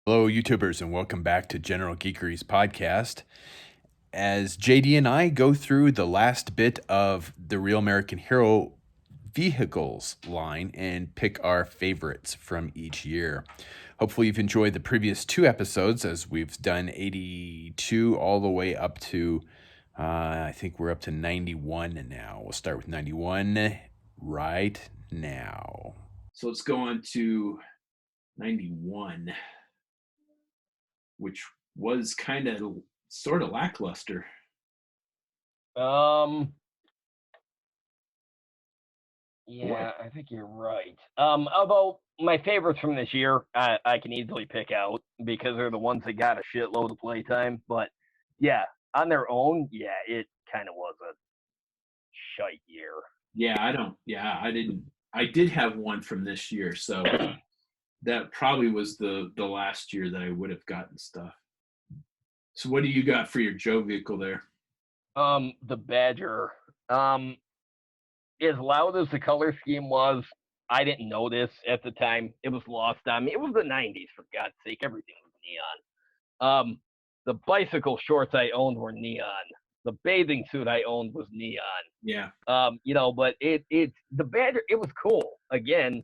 Hello, YouTubers, and welcome back to General Geekery's podcast. As JD and I go through the last bit of the Real American Hero vehicles line and pick our favorites from each year. Hopefully, you've enjoyed the previous two episodes as we've done 82 all the way up to, I think we're up to 91 now. We'll start with 91 right now. So let's go on to 91, which was kind of sort of lackluster. Um, What? yeah, I think you're right. Although my favorites from this year, I can easily pick out because they're the ones that got a shitload of playtime. But yeah, on their own, yeah, it kind of was a shite year. I didn't. I did have one from this year, so that probably was the last year that I would have gotten stuff. So what do you got for your Joe vehicle there? The Badger. As loud as the color scheme was, I didn't notice at the time. It was lost on me. It was the '90s, for God's sake. Everything was neon. The bicycle shorts I owned were neon. The bathing suit I owned was neon. Yeah. But it's the Badger. It was cool. Again,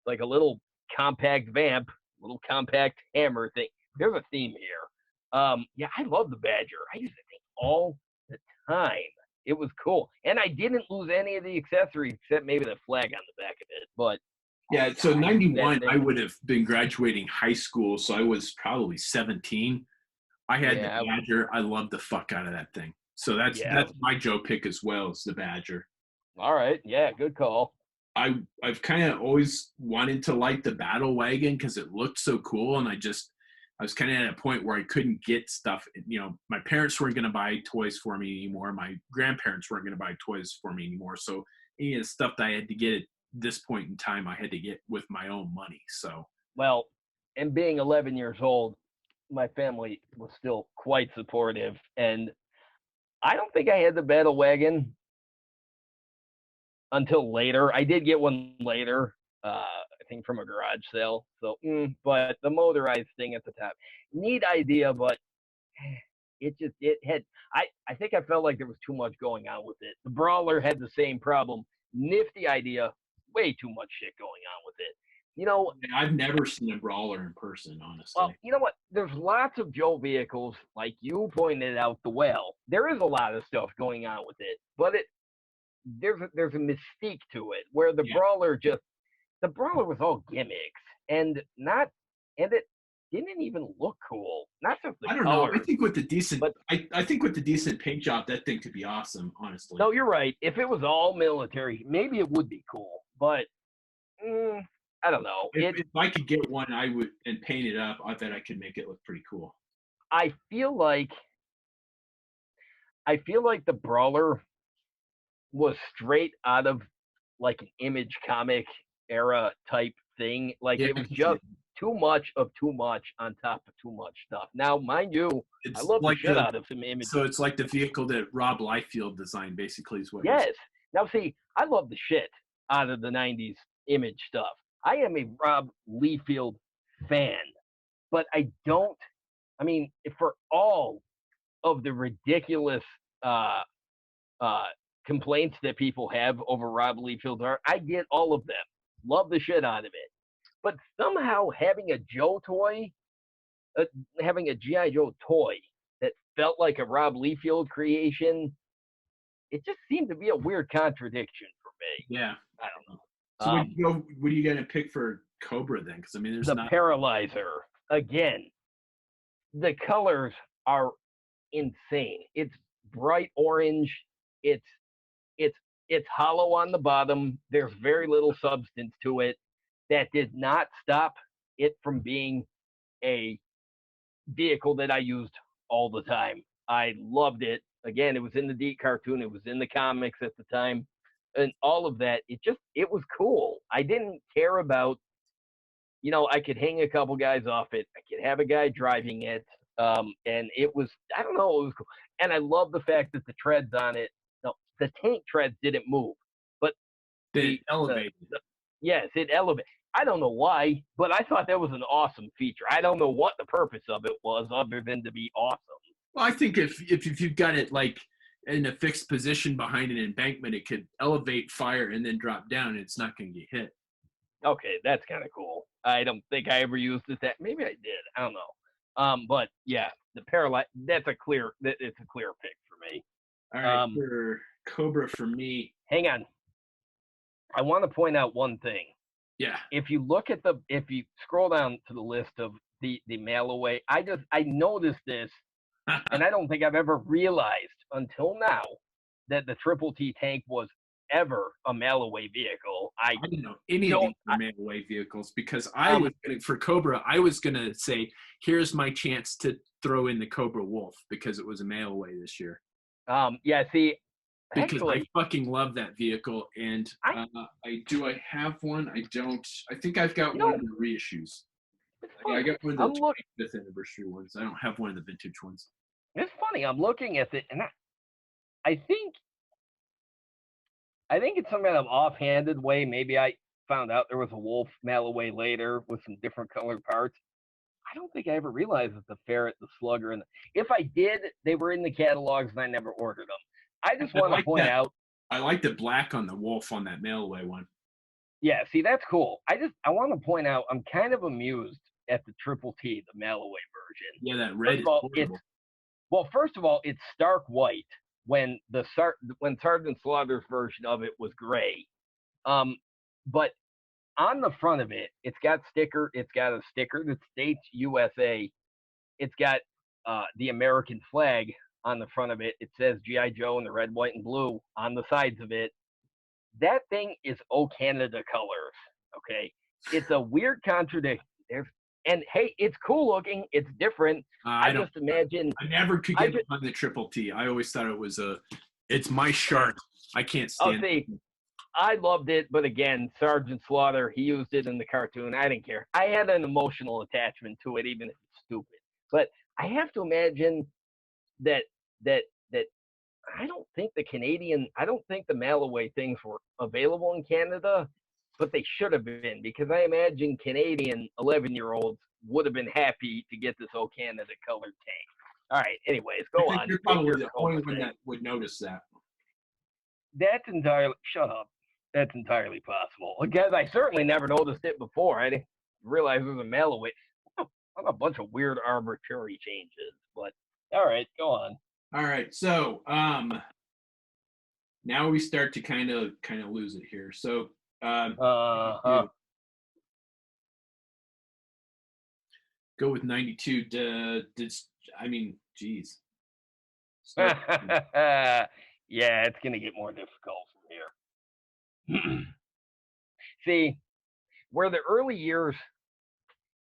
like a little compact vamp, little compact hammer thing. There's a theme here. Yeah, I love the Badger. I used to think all the time. It was cool, and I didn't lose any of the accessories except maybe the flag on the back of it. But Yeah, so 91, I thing. would have been graduating high school, so I was probably 17. I had the Yeah, Badger. I loved the fuck out of that thing. So that's yeah. that's my Joe pick as well, as the Badger. All right, yeah, good call. I've kind of always wanted to like the battle wagon because it looked so cool, and I was kind of at a point where I couldn't get stuff. My parents weren't going to buy toys for me anymore. My grandparents weren't going to buy toys for me anymore. So any of the stuff that I had to get at this point in time, I had to get with my own money. So Well, and being 11 years old, my family was still quite supportive, and I don't think I had the battle wagon until later. I did get one later, I think from a garage sale. So, but the motorized thing at the top, neat idea, but it had. I think I felt like there was too much going on with it. The Brawler had the same problem. Nifty idea, way too much shit going on with it. I've never seen a Brawler in person, honestly. Well, you know what? There's lots of Joe vehicles, like you pointed out. The Well, there is a lot of stuff going on with it, but there's a mystique to it where Yeah. The Brawler was all gimmicks and not and it didn't even look cool. Not just the I don't know. colors. I think with the decent paint job, that thing could be awesome. Honestly. No, you're right. If it was all military, maybe it would be cool. But I don't know. If I could get one, I would and paint it up. I bet I could make it look pretty cool. I feel like the Brawler was straight out of like an Image comic era type thing. Like it was just too much on top of too much stuff. Now, mind you, I love the shit out of some Image. So it's like the vehicle that Rob Liefeld designed, basically, is what. Yes. Now, see, I love the shit out of the '90s Image stuff. I am a Rob Liefeld fan, but I don't. I mean, for all of the ridiculous complaints that people have over Rob Liefeld art, I get all of them. Love the shit out of it. But somehow having a Joe toy, having a G.I. Joe toy that felt like a Rob Liefeld creation, it just seemed to be a weird contradiction for me. Yeah. I don't know. So what are you going to pick for Cobra then? Because I mean, there's the Paralyzer. Again, the colors are insane. It's bright orange. It's hollow on the bottom. There's very little substance to it. That did not stop it from being a vehicle that I used all the time. I loved it. Again, it was in the DiC cartoon. It was in the comics at the time. And all of that, it was cool. I didn't care about, I could hang a couple guys off it. I could have a guy driving it. And it was, I don't know, it was cool. And I love the fact that the treads on it, no, the tank treads didn't move, but they elevated. Yes, it elevated. I don't know why, but I thought that was an awesome feature. I don't know what the purpose of it was other than to be awesome. Well, I think if you've got it like in a fixed position behind an embankment, it could elevate fire and then drop down, and it's not going to get hit. Okay, that's kind of cool. I don't think I ever used it. That maybe I did. I don't know. But yeah, the Paralyte. It's a clear pick for me. All right, for Cobra for me. Hang on. I want to point out one thing. Yeah. If you scroll down to the list of the mail away, I noticed this, and I don't think I've ever realized until now that the Triple T tank was ever a mail away vehicle. I didn't know any of these were mail away vehicles because for Cobra, I was gonna say, here's my chance to throw in the Cobra Wolf because it was a mail away this year. Yeah, see, because actually, I fucking love that vehicle, and I have one. I don't. I think I've got one of the reissues. I got one of the 25th anniversary ones. I don't have one of the vintage ones. It's funny. I'm looking at it, and I think it's some kind of offhanded way. Maybe I found out there was a Wolf mail away later with some different colored parts. I don't think I ever realized that the Ferret, the Slugger, and if I did, they were in the catalogs and I never ordered them. I just want to point out. I like the black on the Wolf on that mail away one. Yeah, see, that's cool. I want to point out I'm kind of amused at the Triple T, the mail away version. Yeah, that red first of all, it's stark white when Sergeant Slaughter's version of it was gray. But on the front of it, it's got a sticker that states USA. It's got the American flag on the front of it. It says G.I. Joe in the red, white, and blue on the sides of it. That thing is O Canada colors. Okay, it's a weird contradiction. And hey, it's cool looking. It's different. I just imagine. I never could get behind the Triple T. I always thought it was it's my shark. I can't stand it. I loved it, but again, Sergeant Slaughter, he used it in the cartoon. I didn't care. I had an emotional attachment to it, even if it's stupid. But I have to imagine that I don't think the mail away things were available in Canada, but they should have been, because I imagine Canadian 11-year-olds would have been happy to get this O Canada colored tank. All right, anyways, go on. You're probably the only one that would notice that. Shut up. That's entirely possible. Because I certainly never noticed it before. I didn't realize it was a mail away. A bunch of weird arbitrary changes, but all right, go on. All right, so now we start to kind of lose it here. So go with 92. Geez. Yeah, it's gonna get more difficult from here. See, where the early years,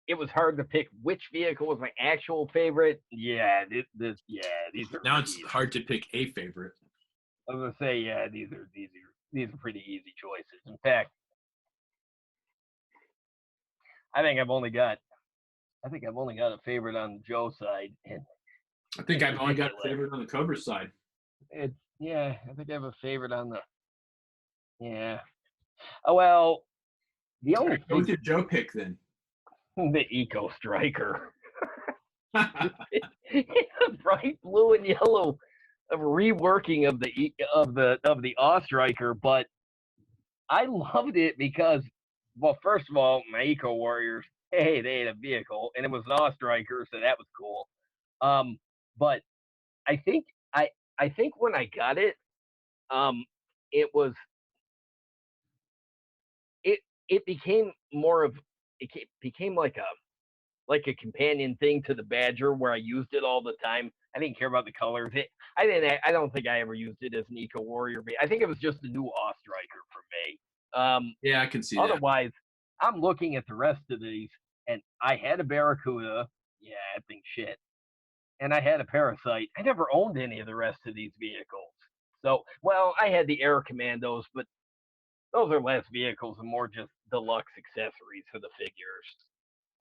it was hard to pick which vehicle was my actual favorite. Yeah, these are. Now it's hard to pick a favorite. I was gonna say, yeah, these are pretty easy choices. In fact, I think I've only got a favorite on Joe's side, and I think I've only got a favorite on the Cobra side. I think I have a favorite on the. Yeah. Oh well, the only. Go with your Joe pick then. The Eco Striker. Bright blue and yellow, a reworking of the Ostriker, but I loved it because, well, first of all, my Eco Warriors, hey, they had a vehicle and it was an Ostriker, so that was cool. But I think when I got it, it became more of. It became like a companion thing to the Badger, where I used it all the time. I didn't care about the colors. I don't think I ever used it as an Eco Warrior. I think it was just a new Ostriker for me. Yeah, I can see that. Otherwise, I'm looking at the rest of these, and I had a Barracuda. Yeah, that thing's shit. And I had a Parasite. I never owned any of the rest of these vehicles. So, well, I had the Air Commandos, but those are less vehicles and more just deluxe accessories for the figures.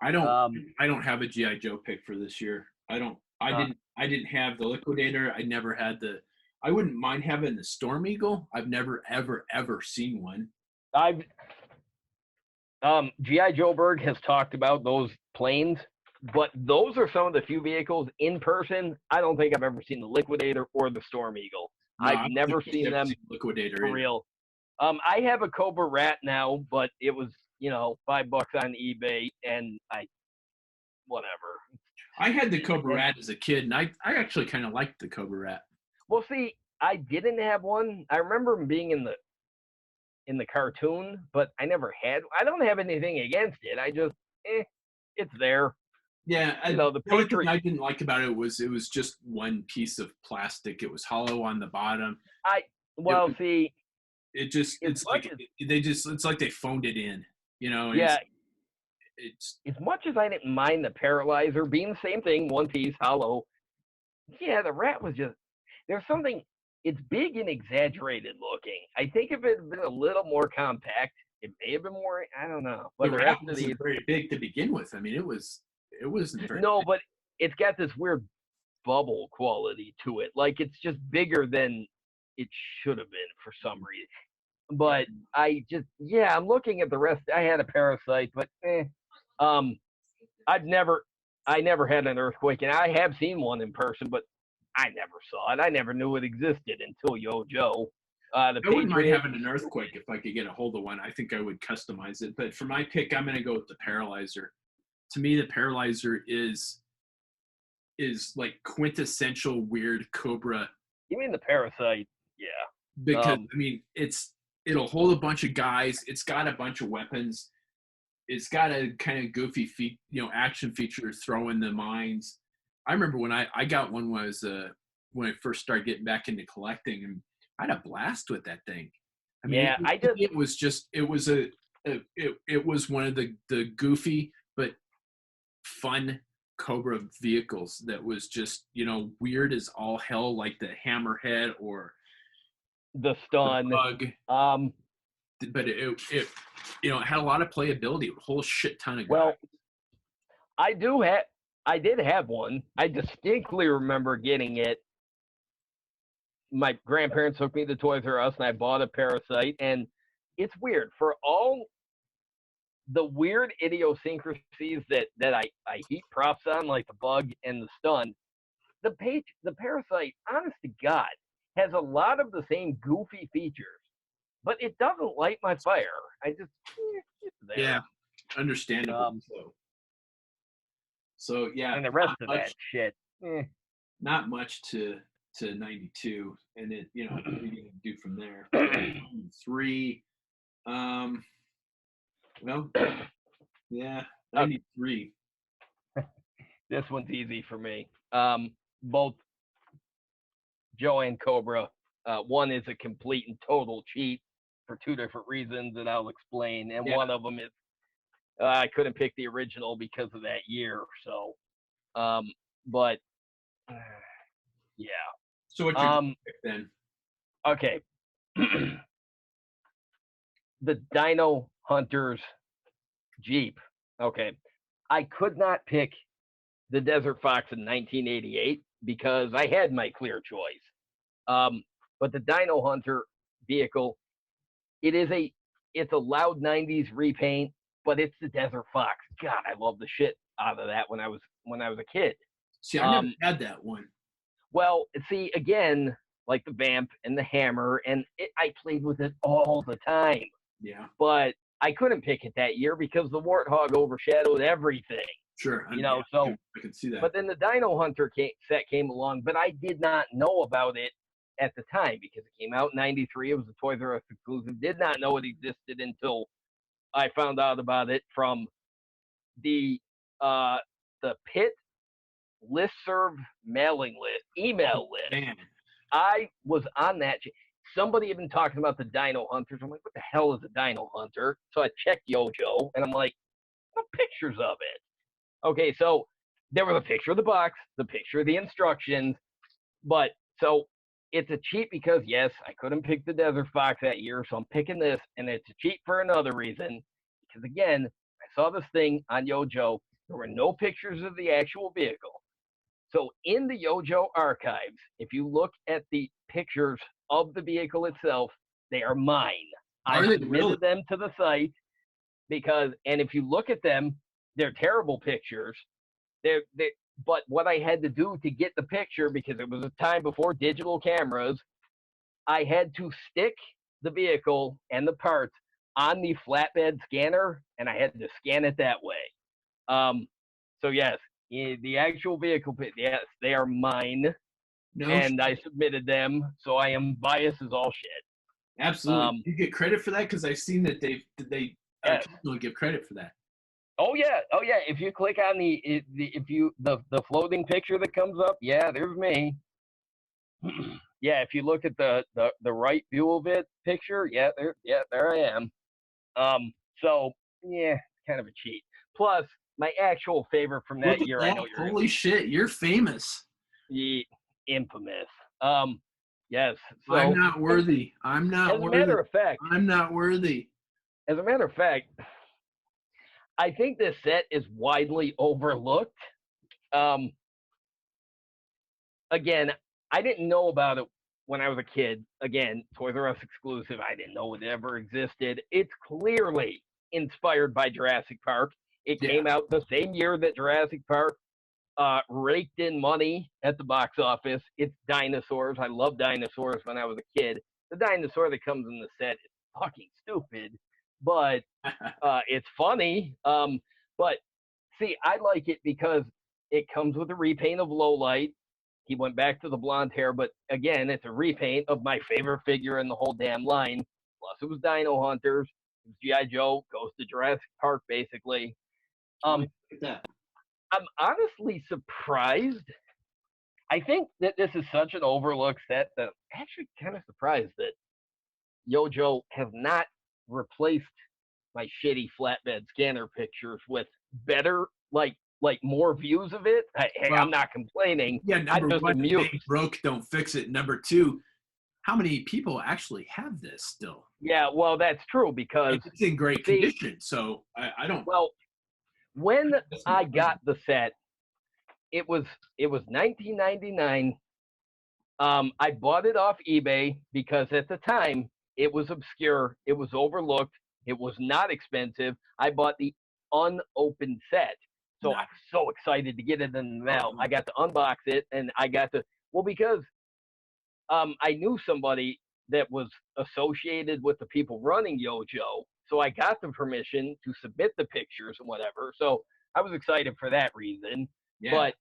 I don't have a G.I. Joe pick for this year. I didn't have the Liquidator. I never had I wouldn't mind having the Storm Eagle. I've never ever seen one. G.I. Joe Berg has talked about those planes, but those are some of the few vehicles in person. I don't think I've ever seen the Liquidator or the Storm Eagle. No, I I've don't never think I've seen ever them Liquidator for either. real. I have a Cobra Rat now, but it was, $5 on eBay, and whatever. I had the Cobra Rat as a kid, and I actually kind of liked the Cobra Rat. Well, see, I didn't have one. I remember him being in the cartoon, but I never had. I don't have anything against it. I just, it's there. Yeah, the the only thing Patriot. I didn't like about it was just one piece of plastic. It was hollow on the bottom. See, It's like it's like they phoned it in, and yeah. it's As much as I didn't mind the Paralyzer being the same thing, one piece, hollow. Yeah, the Rat was just. There's something. It's big and exaggerated looking. I think if it had been a little more compact, it may have been more. I don't know. But the the Rat rest of wasn't these, very big to begin with. I mean, it wasn't very no, big. but it's got this weird bubble quality to it. Like it's just bigger than it should have been for some reason. But I'm looking at the rest. I had a Parasite, but I never had an earthquake, and I have seen one in person, but I never saw it. I never knew it existed until Yo Joe. The I wouldn't mind Patriot. having an earthquake if I could get a hold of one. I think I would customize it. But for my pick, I'm going to go with the Paralyzer. To me, the Paralyzer is like quintessential weird Cobra. You mean the Parasite? Yeah. Because I mean, it'll hold a bunch of guys. It's got a bunch of weapons. It's got a kind of goofy action feature, throwing the mines. I remember when I got one when I first started getting back into collecting, and I had a blast with that thing. I mean, it was one of the goofy but fun Cobra vehicles that was just weird as all hell, like the Hammerhead or the Stun. The Bug. But it had a lot of playability, a whole shit ton of guys. Well, I did have one. I distinctly remember getting it. My grandparents took me to Toys R Us, and I bought a Parasite. And it's weird. For all the weird idiosyncrasies that I heap props on, like the Bug and the Stun, the Parasite, honest to God, has a lot of the same goofy features. But it doesn't light my fire. I just, it's there. Yeah, understandable. So yeah, and the rest of that shit, not much to 92, and it what are you gonna do from there? 3, well, yeah, 93. This one's easy for me. Both Joe and Cobra. One is a complete and total cheat for two different reasons that I'll explain, and one of them is I couldn't pick the original because of that year. So, but yeah. So what's your pick then? Okay. The Dino Hunters Jeep. Okay. I could not pick the Desert Fox in 1988 because I had my clear choice. But the Dino Hunter vehicle, it's a loud 90s repaint, but it's the Desert Fox. God, I love the shit out of that when I was a kid. See, I never had that one. Well, see, again, like the Vamp and the Hammer, and I played with it all the time. Yeah. But I couldn't pick it that year because the Warthog overshadowed everything. Sure. So I can see that. But then the Dino Hunter set came along, but I did not know about it at the time because it came out in 93. It was a Toys R Us exclusive. Did not know it existed until I found out about it from the Pit listserv mailing list, email list. Damn. I was on that. Somebody even talking about the Dino Hunters. I'm like, what the hell is a Dino Hunter? So I checked Yojo, and I'm like, no pictures of it. Okay, so there was a picture of the box, the picture of the instructions, but so it's a cheat because, yes, I couldn't pick the Desert Fox that year, so I'm picking this, and it's a cheat for another reason, because, again, I saw this thing on Yojo. There were no pictures of the actual vehicle. So in the Yojo archives, if you look at the pictures of the vehicle itself, they are mine. I submitted them to the site. and if you look at them, they're terrible pictures. But what I had to do to get the picture, because it was a time before digital cameras, I had to stick the vehicle and the parts on the flatbed scanner, and I had to scan it that way. So yes, the actual vehicle, yes, they are mine, and I submitted them. So I am biased as all shit. Absolutely. You get credit for that because I've seen that they yes. occasionally give credit for that. Oh yeah. If you click on the floating picture that comes up, yeah, there's me. Yeah, if you look at the right view of it picture, there I am. So yeah, kind of a cheat. Plus, my actual favorite from that year, I know you're holy shit, you're famous. Infamous. Yes. So I'm not worthy. I'm not worthy. As a matter of fact, I'm not worthy. As a matter of fact, I think this set is widely overlooked. Again, I didn't know about it when I was a kid. Again, Toys R Us exclusive. I didn't know it ever existed. It's clearly inspired by Jurassic Park. It came out the same year that Jurassic Park raked in money at the box office. It's dinosaurs. I loved dinosaurs when I was a kid. The dinosaur that comes in the set is fucking stupid, but it's funny. But see, I like it because it comes with a repaint of Lowlight. He went back to the blonde hair, but again, it's a repaint of my favorite figure in the whole damn line. Plus, it was Dino Hunters. It was G.I. Joe. Goes to Jurassic Park, basically. I'm honestly surprised. I think that this is such an overlooked set that I'm actually kind of surprised that Yojo has not replaced my shitty flatbed scanner pictures with better, like more views of it. I'm not complaining. Yeah, number I'm just one, amused. if broke, don't fix it. Number two, how many people actually have this still? Yeah, well, that's true because it's in great condition. So I don't. Well, when I got the set, it was 1999. I bought it off eBay because at the time it was obscure, it was overlooked, it was not expensive. I bought the unopened set. So I was so excited to get it in the mail. I got to unbox it and I got to, because I knew somebody that was associated with the people running Yojo. So I got the permission to submit the pictures and whatever. So I was excited for that reason. Yeah. But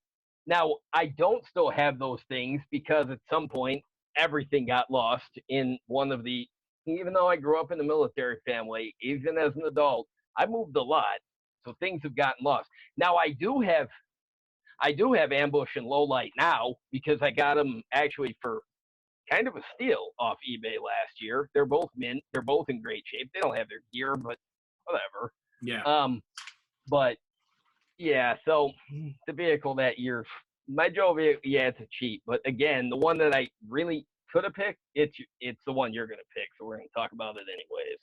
now I don't still have those things because at some point everything got lost in one of the, even though I grew up in a military family, even as an adult, I moved a lot. So things have gotten lost. Now I do have Ambush and Lowlight now because I got them actually for kind of a steal off eBay last year. They're both mint. They're both in great shape. They don't have their gear, but whatever. Yeah. But yeah, so the vehicle that year, my Joe vehicle, yeah, it's a cheat. But again, the one that I really could have picked, it's the one you're gonna pick. So we're gonna talk about it anyways.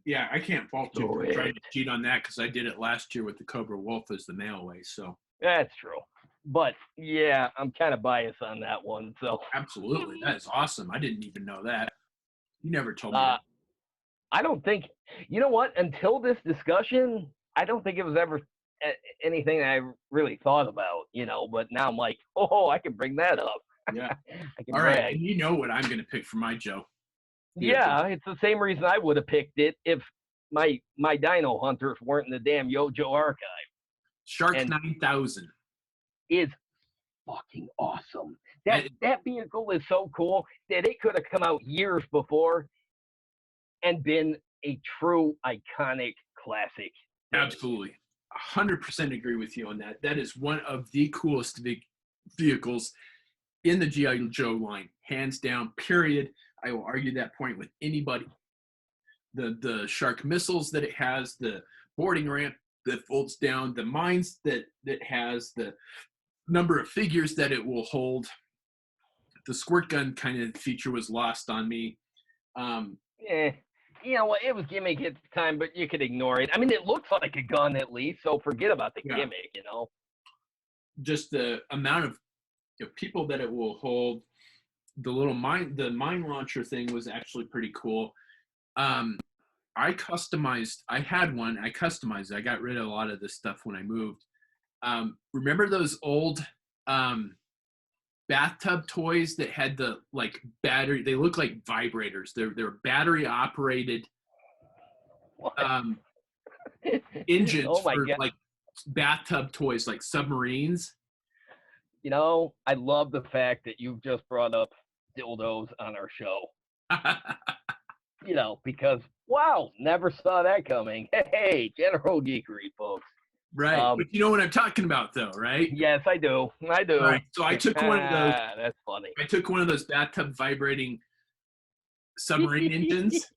Yeah, I can't fault you for trying to cheat on that because I did it last year with the Cobra Wolf as the mailway. So that's true. But yeah, I'm kind of biased on that one. So absolutely, that is awesome. I didn't even know that. You never told me. I don't think. You know what? Until this discussion, I don't think it was ever anything I really thought about. But now I'm like, oh, I can bring that up. Yeah. All right, and you know what I'm going to pick for my Joe. Yeah, it's the same reason I would have picked it if my Dino Hunters weren't in the damn Yojo archive. Shark 9000 is fucking awesome. That vehicle is so cool that it could have come out years before and been a true iconic classic. Absolutely. 100% agree with you on that. That is one of the coolest vehicles in the G.I. Joe line, hands down, period. I will argue that point with anybody. The Shark missiles that it has, the boarding ramp that folds down, the mines that has, the number of figures that it will hold. The squirt gun kind of feature was lost on me. It was gimmick at the time, but you could ignore it. I mean, it looks like a gun at least, so forget about the gimmick, Just the amount of people that it will hold. The mine launcher thing was actually pretty cool. I customized. I had one. I customized it. I got rid of a lot of this stuff when I moved. Remember those old bathtub toys that had the like battery? They look like vibrators. They're battery operated engines Oh my for God. like bathtub toys, like submarines. You know, I love the fact that you've just brought up dildos on our show. You know, because wow, never saw that coming. Hey, General Geekery, folks. Right. But you know what I'm talking about, though, right? Yes, I do. I do. Right. So I took one of those. That's funny. I took one of those bathtub vibrating submarine engines.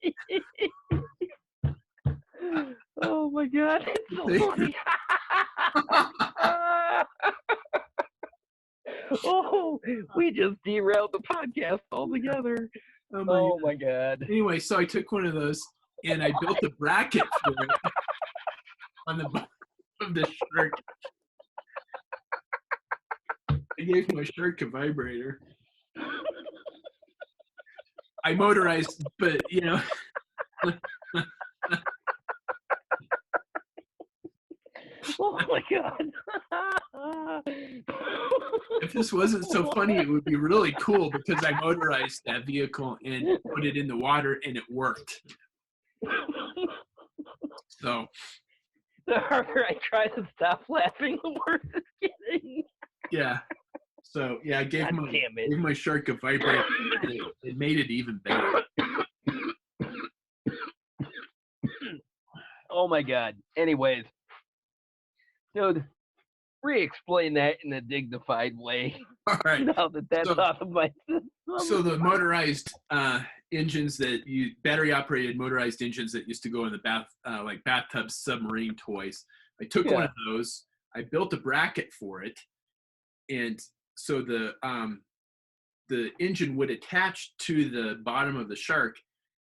Oh my God, it's so funny. Oh, we just derailed the podcast altogether. Oh my God. Anyway, so I took one of those and I built a bracket for it on the bottom of the shirt. I gave my shirt a vibrator. I motorized, but you know. Oh my God. If this wasn't so funny, it would be really cool because I motorized that vehicle and put it in the water and it worked. So the harder I try to stop laughing, the worse it's getting. yeah. So yeah, I gave my shark a vibrator. It made it even better. Oh my God. Anyways, dude, re-explain that in a dignified way. All right. Now that that's out of my system. So the motorized engines battery operated motorized engines that used to go in the like bathtub submarine toys. I took one of those. I built a bracket for it, and so the engine would attach to the bottom of the shark,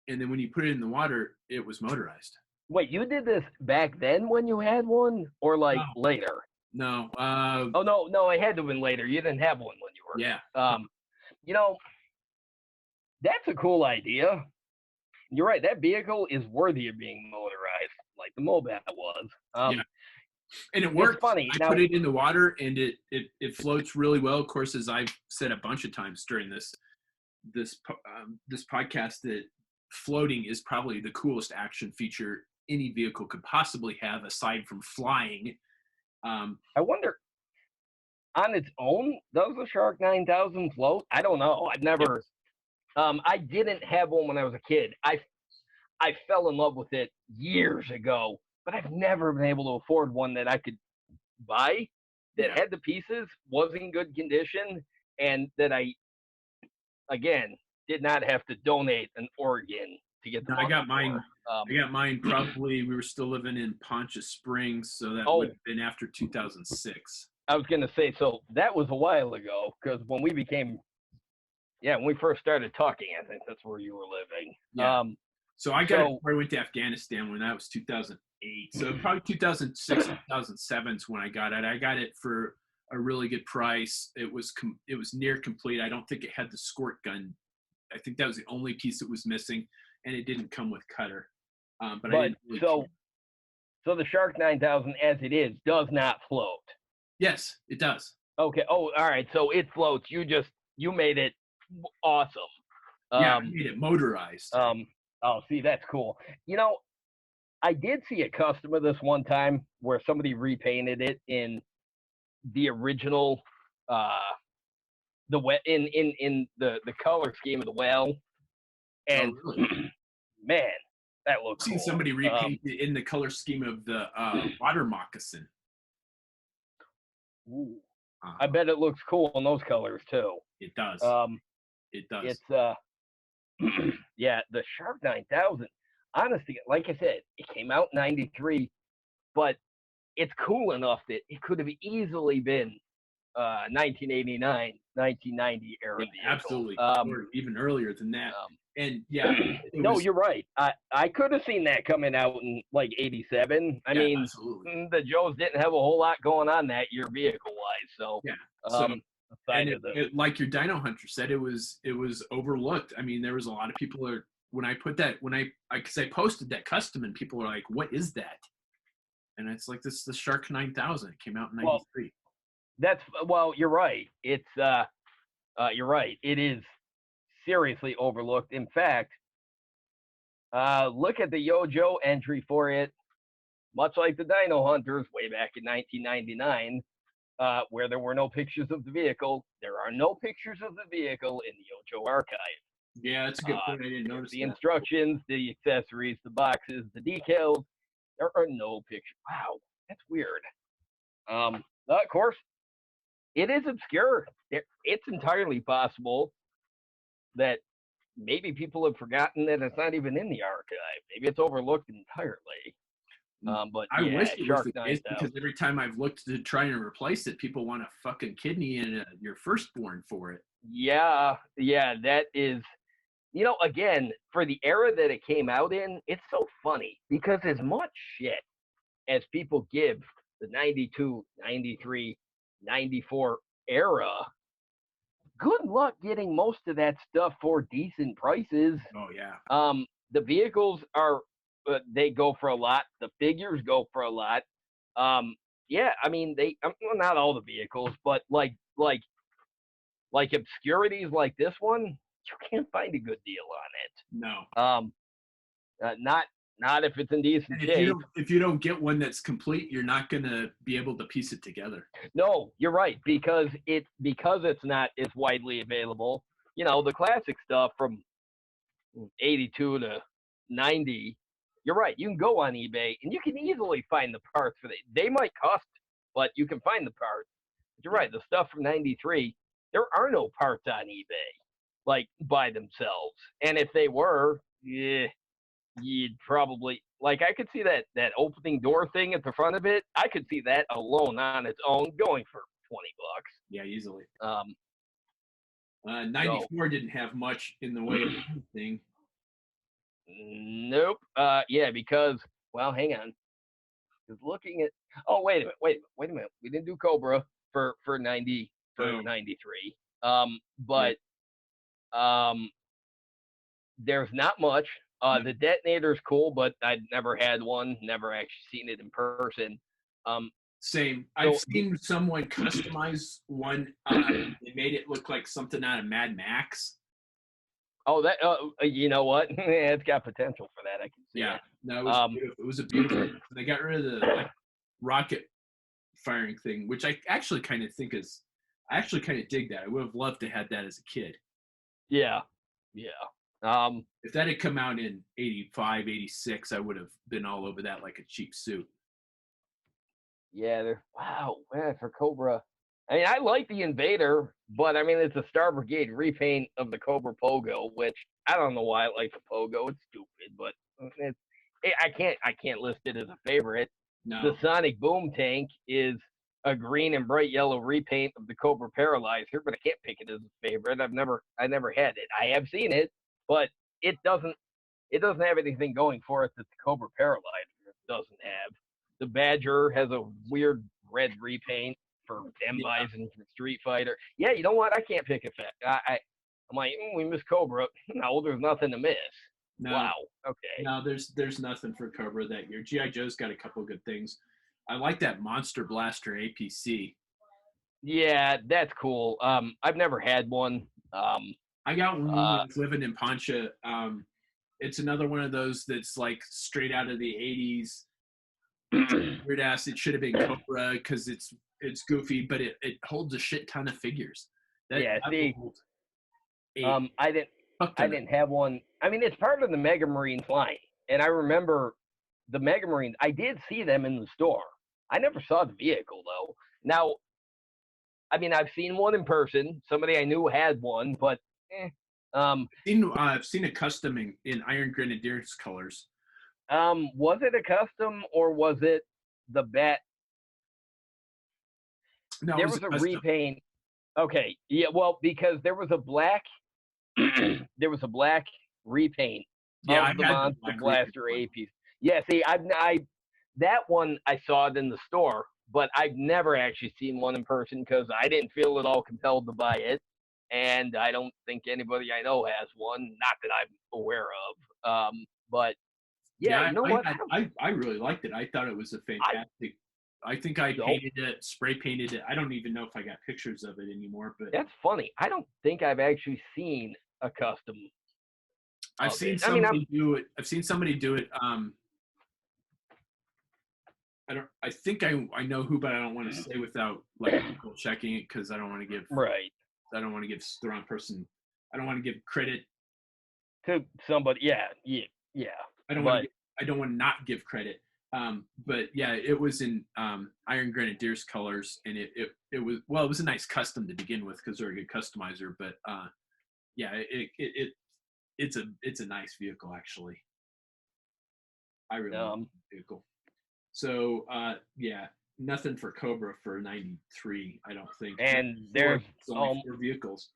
and then when you put it in the water, it was motorized. Wait, you did this back then when you had one, or like later? No. Oh no, it had to have been later. You didn't have one when you were. Yeah. You know, that's a cool idea. You're right. That vehicle is worthy of being motorized, like the Mobile was. Yeah. And it worked. Funny. I put it in the water, and it floats really well. Of course, as I've said a bunch of times during this podcast, that floating is probably the coolest action feature any vehicle could possibly have, aside from flying. I wonder, on its own, does the Shark 9000 float? I don't know. I've never. I didn't have one when I was a kid. I fell in love with it years ago, but I've never been able to afford one that I could buy that had the pieces, was in good condition, and that I, again, did not have to donate an organ to get the. I got mine. I got mine probably. We were still living in Poncha Springs, so that would have been after 2006. I was gonna say, so that was a while ago, because when we first started talking, I think that's where you were living. Yeah. So I got it before I went to Afghanistan when that was 2008. So probably 2006, 2007 is when I got it. I got it for a really good price. It was near complete. I don't think it had the squirt gun. I think that was the only piece that was missing, and it didn't come with cutter. But I didn't really so the Shark 9000 as it is does not float. Yes, it does. Okay. Oh, all right. So it floats. You made it awesome. Yeah, I made it motorized. Oh, see, that's cool. You know, I did see a customer this one time where somebody repainted it in the original, in the color scheme of the whale, and man, that looks. I've seen somebody repaint it in the color scheme of the water moccasin. Ooh. I bet it looks cool in those colors too. It does. It does. It's yeah, the Shark 9000. Honestly, like I said, it came out in '93, but it's cool enough that it could have easily been 1989, 1990 era vehicle. Absolutely, or even earlier than that. And yeah, no, you're right. I could have seen that coming out in like '87. I mean, absolutely. The Joes didn't have a whole lot going on that year vehicle-wise. So yeah. And like your Dino Hunter said, it was overlooked. I mean, there was a lot of people when I put that, because I posted that custom and people were like, what is that? And it's like, this is the Shark 9000. It came out in 93. You're right. It's, you're right. It is seriously overlooked. In fact, look at the Yojo entry for it. Much like the Dino Hunters way back in 1999, where there were no pictures of the vehicle, there are no pictures of the vehicle in the Yojo archive. Yeah, that's a good point. I didn't notice the that. instructions, the accessories, the boxes, the decals. There are no pictures. Wow, that's weird. Of course, it is obscure. It's entirely possible that maybe people have forgotten that it's not even in the archive. Maybe it's overlooked entirely. But I wish it was Shark the case, 9000. because every time I've looked to try and replace it, people want a fucking kidney and your firstborn for it. Yeah, that is, again, for the era that it came out in, it's so funny because as much shit as people give the 92, 93, 94 era, good luck getting most of that stuff for decent prices. Oh, yeah. The vehicles are, they go for a lot. The figures go for a lot. Yeah, I mean, well, not all the vehicles, but like obscurities like this one, you can't find a good deal on it. No. Not if it's in decent shape. If you don't get one that's complete, you're not gonna be able to piece it together. No, you're right, because it's not as widely available. The classic stuff from 82 to 90. You're right. You can go on eBay and you can easily find the parts for they might cost, but you can find the parts. But you're right. The stuff from 93, there are no parts on eBay, like by themselves. And if they were, you'd probably, like, I could see that opening door thing at the front of it. I could see that alone on its own going for $20. Yeah, easily. 94 didn't have much in the way of anything. Nope. Yeah, because, well, hang on. Because looking at, wait a minute. We didn't do Cobra for 93. But there's not much. The detonator's cool, but I'd never had one, never actually seen it in person. Same. I've seen someone customize one. They made it look like something out of Mad Max. Oh, that you know what? Yeah, it's got potential for that. I can see. Yeah, no, it was beautiful. It was a beautiful. They got rid of the rocket firing thing, which I actually kind of think is. I actually kind of dig that. I would have loved to have that as a kid. Yeah. If that had come out in 85, 86, I would have been all over that like a cheap suit. Yeah, wow, man, for Cobra. I mean, I like the Invader, but I mean, it's a Star Brigade repaint of the Cobra Pogo, which I don't know why I like the Pogo. It's stupid, but I can't list it as a favorite. No. The Sonic Boom Tank is a green and bright yellow repaint of the Cobra Paralyzer, but I can't pick it as a favorite. I never had it. I have seen it, but it doesn't have anything going for it that the Cobra Paralyzer doesn't have. The Badger has a weird red repaint for M. Bison from Street Fighter. Yeah, you know what? I can't pick a fact. I'm like, we miss Cobra. No, there's nothing to miss. No, wow. Okay. No, there's nothing for Cobra that year. G.I. Joe's got a couple of good things. I like that Monster Blaster APC. Yeah, that's cool. I've never had one. I got one when I was living in Poncha. It's another one of those that's like straight out of the 80s. Weird ass. It should have been Cobra because it's goofy, but it holds a shit ton of figures. I didn't have one. I mean, it's part of the Mega Marines line, and I remember the Mega Marines. I did see them in the store. I never saw the vehicle though. Now, I mean, I've seen one in person. Somebody I knew had one, but I've seen a custom in Iron Grenadiers colors. Was it a custom or was it the bat? No, there was a repaint. Okay, yeah, well, because there was a black, repaint of the Monster Blaster APs. Yeah, see, that one I saw it in the store, but I've never actually seen one in person because I didn't feel at all compelled to buy it, and I don't think anybody I know has one. Not that I'm aware of. But yeah, you know what? I really liked it. I thought it was a fantastic. I think I painted it, spray painted it. I don't even know if I got pictures of it anymore. But that's funny. I don't think I've actually seen a custom. I've seen somebody do it. I've seen somebody do it. I think I know who, but I don't want to say without like people checking it because I don't want to give I don't want to give the wrong person. I don't want to give credit to somebody. Yeah. I don't want to not give credit. But yeah, it was in Iron Grenadier's colors, and it was a nice custom to begin with because they're a good customizer. But yeah, it's a nice vehicle actually. I really like the vehicle. So yeah, nothing for Cobra for '93, I don't think. And there's only 4 vehicles.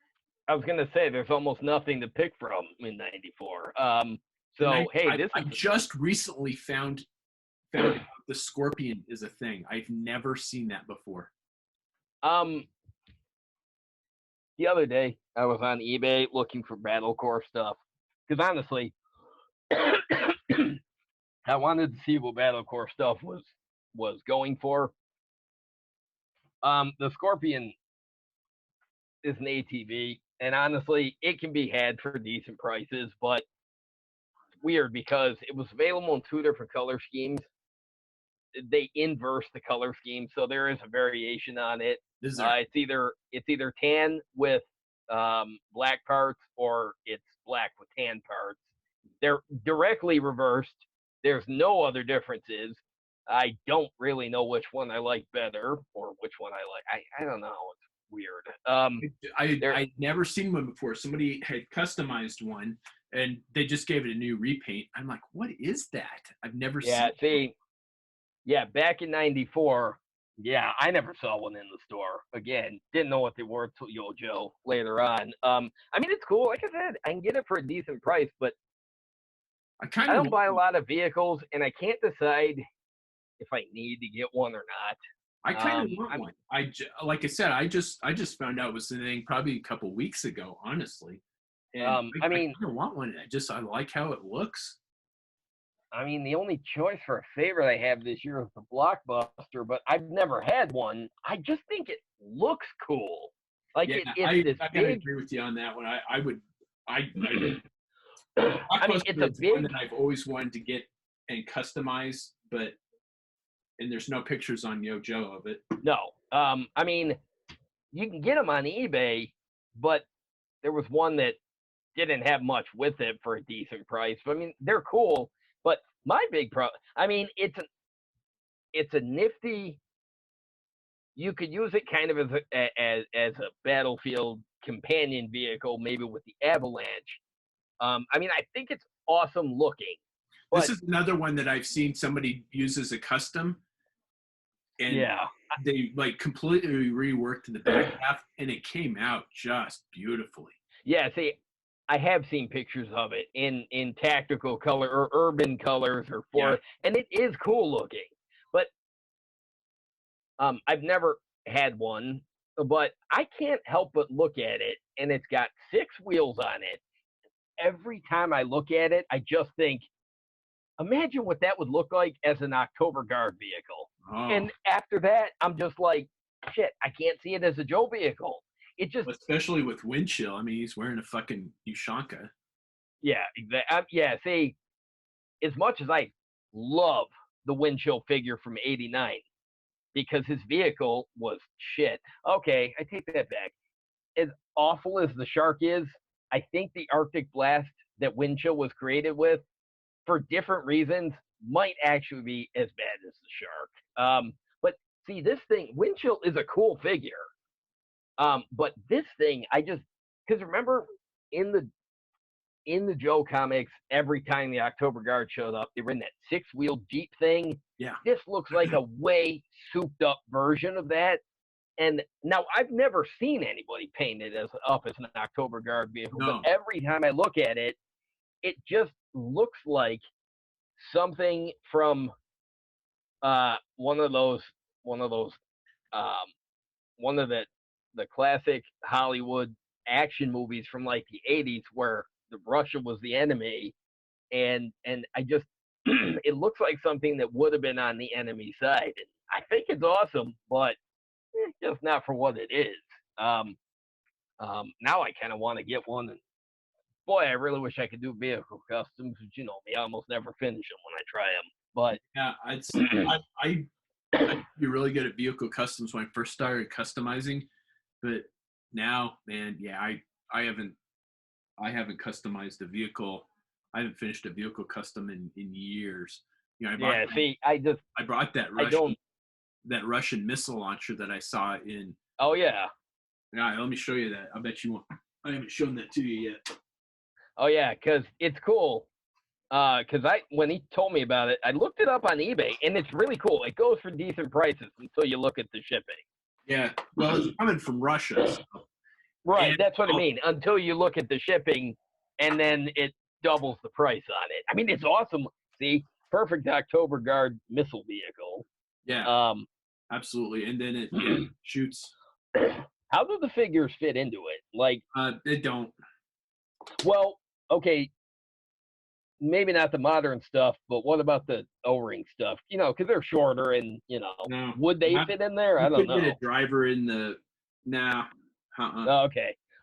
I was gonna say there's almost nothing to pick from in '94. So I just recently found out the Scorpion is a thing. I've never seen that before. The other day I was on eBay looking for Battlecore stuff because honestly, I wanted to see what Battlecore stuff was going for. The Scorpion is an ATV, and honestly, it can be had for decent prices, but it's weird because it was available in 2 different color schemes. They inverse the color scheme, so there is a variation on it. It's either tan with black parts or it's black with tan parts. They're directly reversed. There's no other differences. I don't really know which one I like better or which one I like. I don't know. It's weird. I'd never seen one before. Somebody had customized one and they just gave it a new repaint. I'm like, what is that? I've never seen it. Yeah, back in '94, yeah, I never saw one in the store. Again, didn't know what they were till Joe later on. I mean, it's cool. Like I said, I can get it for a decent price, but I don't buy a lot of vehicles, and I can't decide if I need to get one or not. I kind of want one. Like I said, I just found out it was the thing probably a couple weeks ago, honestly. And I kind of want one. I like how it looks. I mean, the only choice for a favorite I have this year is the Blockbuster, but I've never had one. I just think it looks cool. Like yeah, it's this I gotta agree with you on that one. I mean, it's a big one that I've always wanted to get and customize, and there's no pictures on Joe of it. No, I mean, you can get them on eBay, but there was one that didn't have much with it for a decent price. But I mean, they're cool. But my big problem, I mean, it's a nifty. You could use it kind of as a battlefield companion vehicle, maybe with the Avalanche. I mean, I think it's awesome looking. This is another one that I've seen somebody use as a custom, and they like completely reworked the back half, and it came out just beautifully. Yeah, see, I have seen pictures of it in tactical color or urban colors and it is cool looking. But I've never had one, but I can't help but look at it, and it's got 6 wheels on it. Every time I look at it, I just think, imagine what that would look like as an October Guard vehicle. Oh. And after that, I'm just like, shit, I can't see it as a Joe vehicle. It just, especially with wind chill. I mean, he's wearing a fucking Ushanka. Yeah, exactly. See, as much as I love the wind chill figure from '89, because his vehicle was shit. Okay, I take that back. As awful as the Shark is, I think the Arctic Blast that wind chill was created with, for different reasons, might actually be as bad as the Shark. But see, this thing, wind chill is a cool figure. But this thing, because remember in the Joe comics, every time the October Guard showed up, they were in that 6-wheel Jeep thing. Yeah. This looks like a way souped up version of that. And now I've never seen anybody paint it up as an October Guard vehicle, but every time I look at it, it just looks like something from one of the classic Hollywood action movies from like the 80s where the Russia was the enemy, and I just it looks like something that would have been on the enemy side. And I think it's awesome, but it's just not for what it is. Now I kind of want to get one. And boy, I really wish I could do vehicle customs. But you know me, I almost never finish them when I try them. But Yeah, I you're really good at vehicle customs when I first started customizing, but now, man, yeah, I haven't customized a vehicle. I haven't finished a vehicle custom in years. You know, I brought that Russian missile launcher that I saw in. Oh yeah. Yeah, let me show you that. I bet you won't. I haven't shown that to you yet. Oh yeah, because it's cool. Because when he told me about it, I looked it up on eBay, and it's really cool. It goes for decent prices until you look at the shipping. Yeah, well, it's coming from Russia. So. Right, that's what I mean. Until you look at the shipping, and then it doubles the price on it. I mean, it's awesome. See, perfect October Guard missile vehicle. Yeah, absolutely. And then it shoots. How do the figures fit into it? Like, they don't. Well, okay. Maybe not the modern stuff, but what about the O-ring stuff? You know, because they're shorter, and you know, would they fit in there? I don't know. Get a driver in the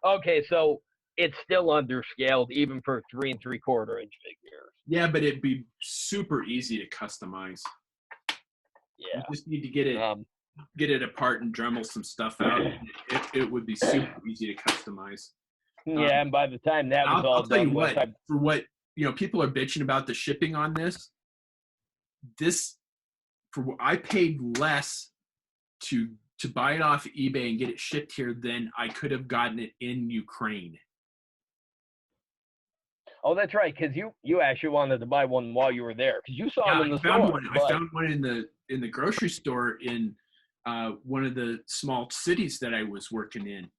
Okay, so it's still underscaled even for 3 3/4 inch figures. Yeah, but it'd be super easy to customize. Yeah, you just need to get it apart and Dremel some stuff out. It would be super easy to customize. Yeah, and by the time that was all I'll tell done, you what, for what people are bitching about the shipping on this. I paid less to buy it off eBay and get it shipped here than I could have gotten it in Ukraine. Oh, that's right, because you actually wanted to buy one while you were there, because you saw them in the store. I found one in the grocery store in one of the small cities that I was working in.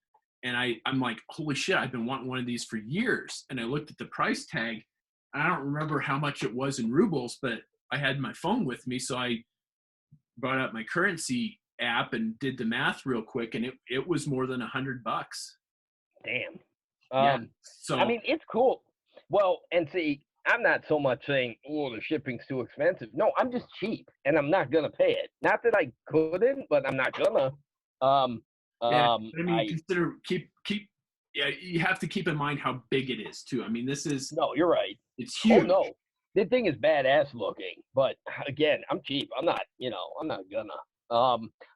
And I'm like, holy shit, I've been wanting one of these for years. And I looked at the price tag. I don't remember how much it was in rubles, but I had my phone with me. So I brought up my currency app and did the math real quick. And it was more than $100. Damn. Yeah. So, I mean, it's cool. Well, and see, I'm not so much saying, oh, the shipping's too expensive. No, I'm just cheap, and I'm not going to pay it. Not that I couldn't, but I'm not going to. I mean, you have to keep in mind how big it is too. I mean, no, you're right. It's huge. Oh no, this thing is badass looking. But again, I'm cheap. I'm not gonna.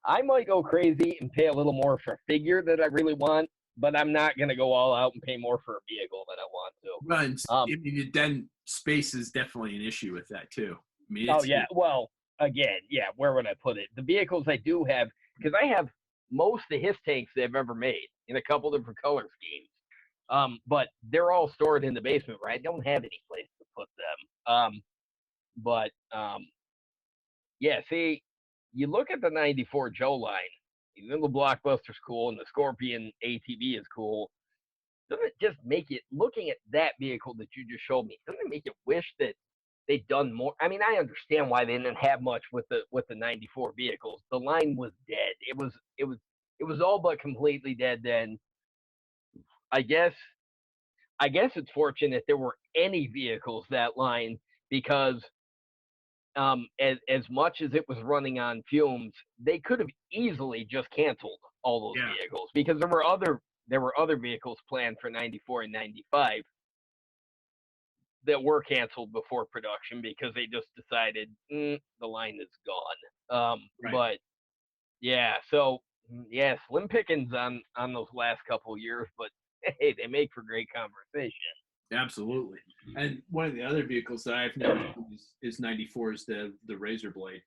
I might go crazy and pay a little more for a figure that I really want, but I'm not gonna go all out and pay more for a vehicle that I want to. Well, then space is definitely an issue with that too. I mean, well, again, where would I put it? The vehicles I do have, because I have most of his tanks they've ever made in a couple different color schemes. But they're all stored in the basement, right? I don't have any place to put them. See, you look at the 94 Joe line, even the Blockbuster's cool and the Scorpion ATV is cool. Doesn't it just make it, looking at that vehicle that you just showed me, doesn't it make you wish that they'd done more? I mean, I understand why they didn't have much with the 94 vehicles. The line was dead. It was all but completely dead then. I guess it's fortunate there were any vehicles that line, because as much as it was running on fumes, they could have easily just canceled all those vehicles, because there were other vehicles planned for 94 and 95 that were canceled before production because they just decided the line is gone. But slim pickings on those last couple of years, but hey, they make for great conversation. Absolutely. And one of the other vehicles that I've never seen is 94 is the Razor Blade.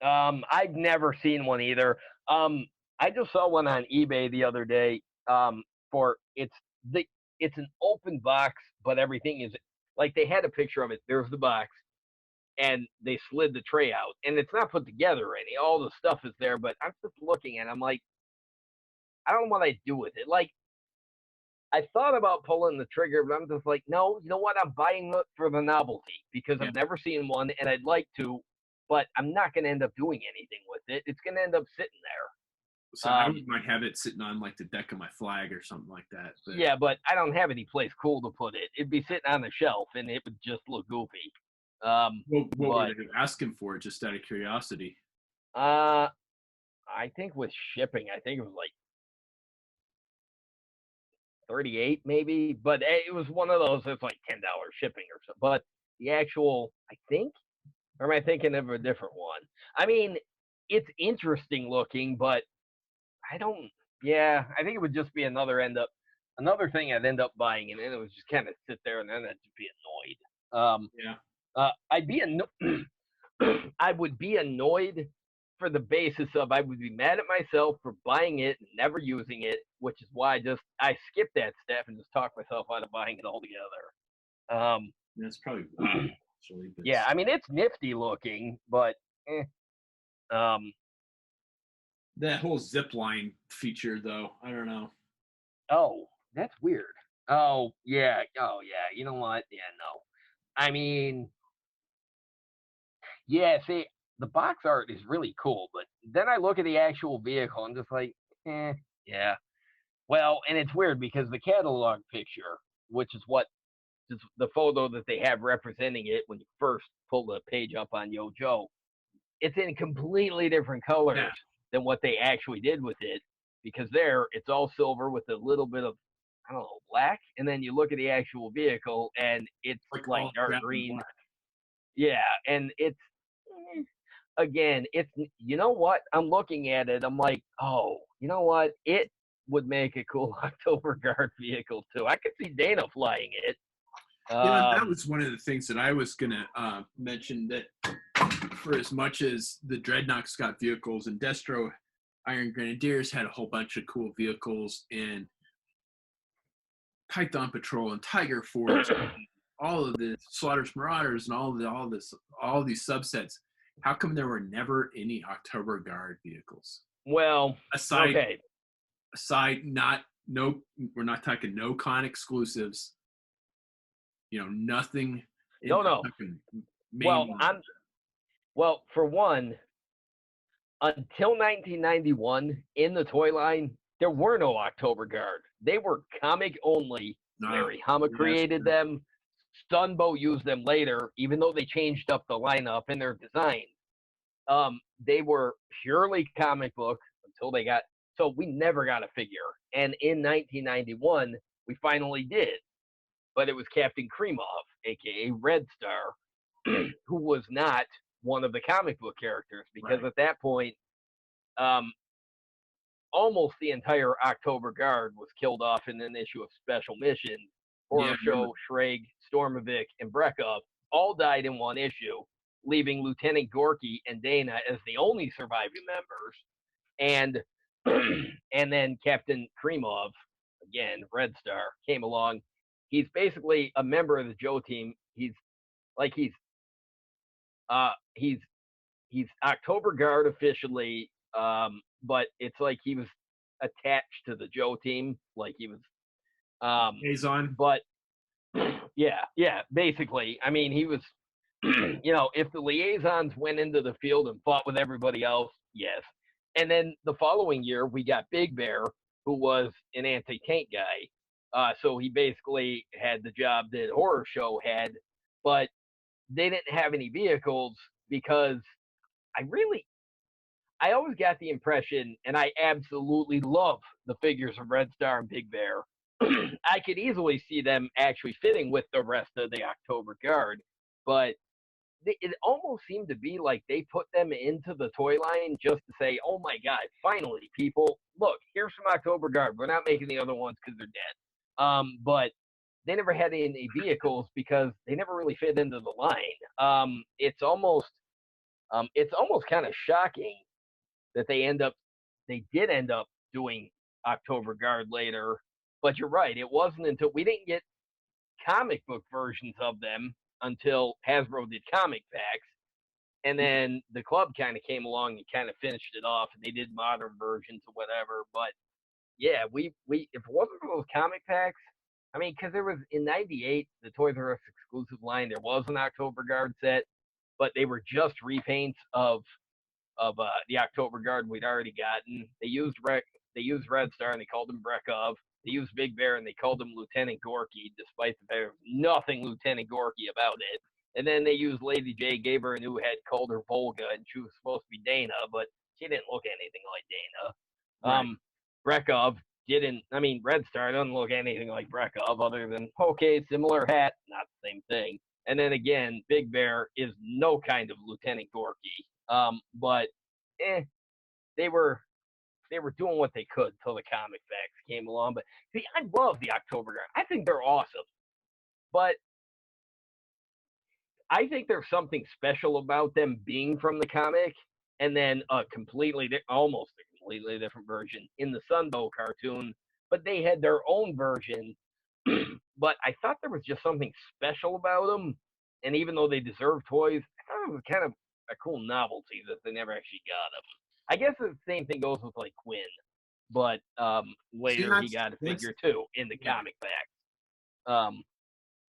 I've never seen one either. I just saw one on eBay the other day. It's an open box, but everything is like, they had a picture of it. There's the box, and they slid the tray out, and it's not put together any. All the stuff is there, but I'm just looking at it. I'm like, I don't know what I do with it. Like, I thought about pulling the trigger, but I'm just like, no, you know what? I'm buying it for the novelty, because I've never seen one, and I'd like to, but I'm not going to end up doing anything with it. It's going to end up sitting there. So I might have it sitting on like the deck of my flag or something like that. But. Yeah, but I don't have any place cool to put it. It'd be sitting on the shelf, and it would just look goofy. What were they asking for, just out of curiosity? I think with shipping, I think it was like 38 maybe, but it was one of those that's like $10 shipping or something. But the actual, I think, or am I thinking of a different one? I mean, it's interesting looking, but I don't. Yeah, I think it would just be another thing I'd end up buying, and then it would just kind of sit there, and then I'd just be annoyed. I'd be I would be annoyed for the basis of I would be mad at myself for buying it and never using it, which is why I skip that step and just talk myself out of buying it altogether. That's probably actually. Yeah, I mean it's nifty looking, but that whole zip line feature, though, I don't know. Oh, that's weird. Oh yeah. You know what? Yeah, no. I mean, yeah. See, the box art is really cool, but then I look at the actual vehicle and just like, yeah. Well, and it's weird because the catalog picture, which is the photo that they have representing it when you first pull the page up on Yo Joe, it's in completely different colors than what they actually did with it. Because there, it's all silver with a little bit of, I don't know, black. And then you look at the actual vehicle and it's like dark green. Yeah. And it's, again, you know what? I'm looking at it. I'm like, oh, you know what? It would make a cool October Guard vehicle too. I could see Dana flying it. That was one of the things that I was going to mention, that for as much as the Dreadnoks got vehicles and Destro Iron Grenadiers had a whole bunch of cool vehicles, and Python Patrol and Tiger Force, and all of the Slaughter's Marauders and all these subsets. How come there were never any October Guard vehicles? Well, aside, we're not talking no con exclusives. Nothing. No. Well, for one, until 1991 in the toy line, there were no October Guard. They were comic only. Larry Hama created them. Stunbo used them later, even though they changed up the lineup and their design. They were purely comic book until they got. So we never got a figure. And in 1991, we finally did. But it was Captain Kremov, a.k.a. Red Star, who was not one of the comic book characters, because at that point, almost the entire October Guard was killed off in an issue of Special Missions. Horror Shreg, Stormovic, and Brekov all died in one issue, leaving Lieutenant Gorky and Dana as the only surviving members. And then Captain Kremov, again, Red Star, came along. He's basically a member of the Joe team. He's October Guard officially, but it's like he was attached to the Joe team, like he was liaison. But yeah, basically. I mean, he was, if the liaisons went into the field and fought with everybody else, yes. And then the following year, we got Big Bear, who was an anti-tank guy. So he basically had the job that Horror Show had, but they didn't have any vehicles because I always got the impression, and I absolutely love the figures of Red Star and Big Bear. I could easily see them actually fitting with the rest of the October Guard, but it almost seemed to be like they put them into the toy line just to say, oh my God, finally, people, look, here's some October Guard. We're not making the other ones because they're dead. But they never had any vehicles because they never really fit into the line. It's almost kind of shocking that they did end up doing October Guard later. But you're right, it wasn't until we didn't get comic book versions of them until Hasbro did comic packs. And then the club kind of came along and kind of finished it off, and they did modern versions or whatever. But yeah, we if it wasn't for those comic packs, I mean, because there was in '98 the Toys R Us exclusive line, there was an October Guard set, but they were just repaints of the October Guard we'd already gotten. They used Red Star and they called him Brekov. They used Big Bear and they called him Lieutenant Gorky, despite the fact there was nothing Lieutenant Gorky about it. And then they used Lady J, gave her a new head, called her Volga, and she was supposed to be Dana, but she didn't look anything like Dana. Brekov didn't. I mean, Red Star doesn't look anything like Brekov, other than okay, similar hat, not the same thing. And then again, Big Bear is no kind of Lieutenant Gorky. But they were doing what they could until the comic facts came along. But see, I love the October Guard. I think they're awesome. But I think there's something special about them being from the comic, and then almost a completely different version in the Sunbow cartoon. But they had their own version. But I thought there was just something special about them. And even though they deserve toys, I thought it was kind of a cool novelty that they never actually got them. I guess the same thing goes with like Quinn, but later he got a figure too in the comic pack.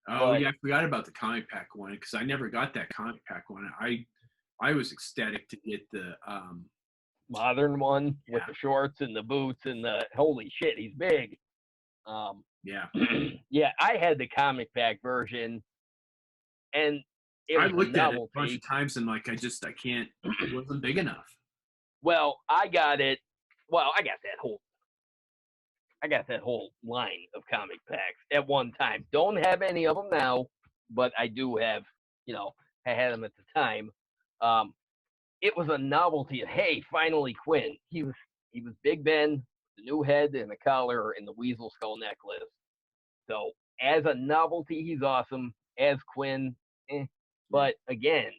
I forgot about the comic pack one because I never got that comic pack one. I was ecstatic to get the modern one with the shorts and the boots and the holy shit, he's big. Yeah, I had the comic pack version, and I looked at it a bunch of times and like I can't. It wasn't big enough. Well, I got it. Well, I got that whole line of comic packs at one time. Don't have any of them now, but I do have. I had them at the time. It was a novelty. Hey, finally Quinn. He was Big Ben, the new head and the collar and the weasel skull necklace. So as a novelty, he's awesome. As Quinn, but again,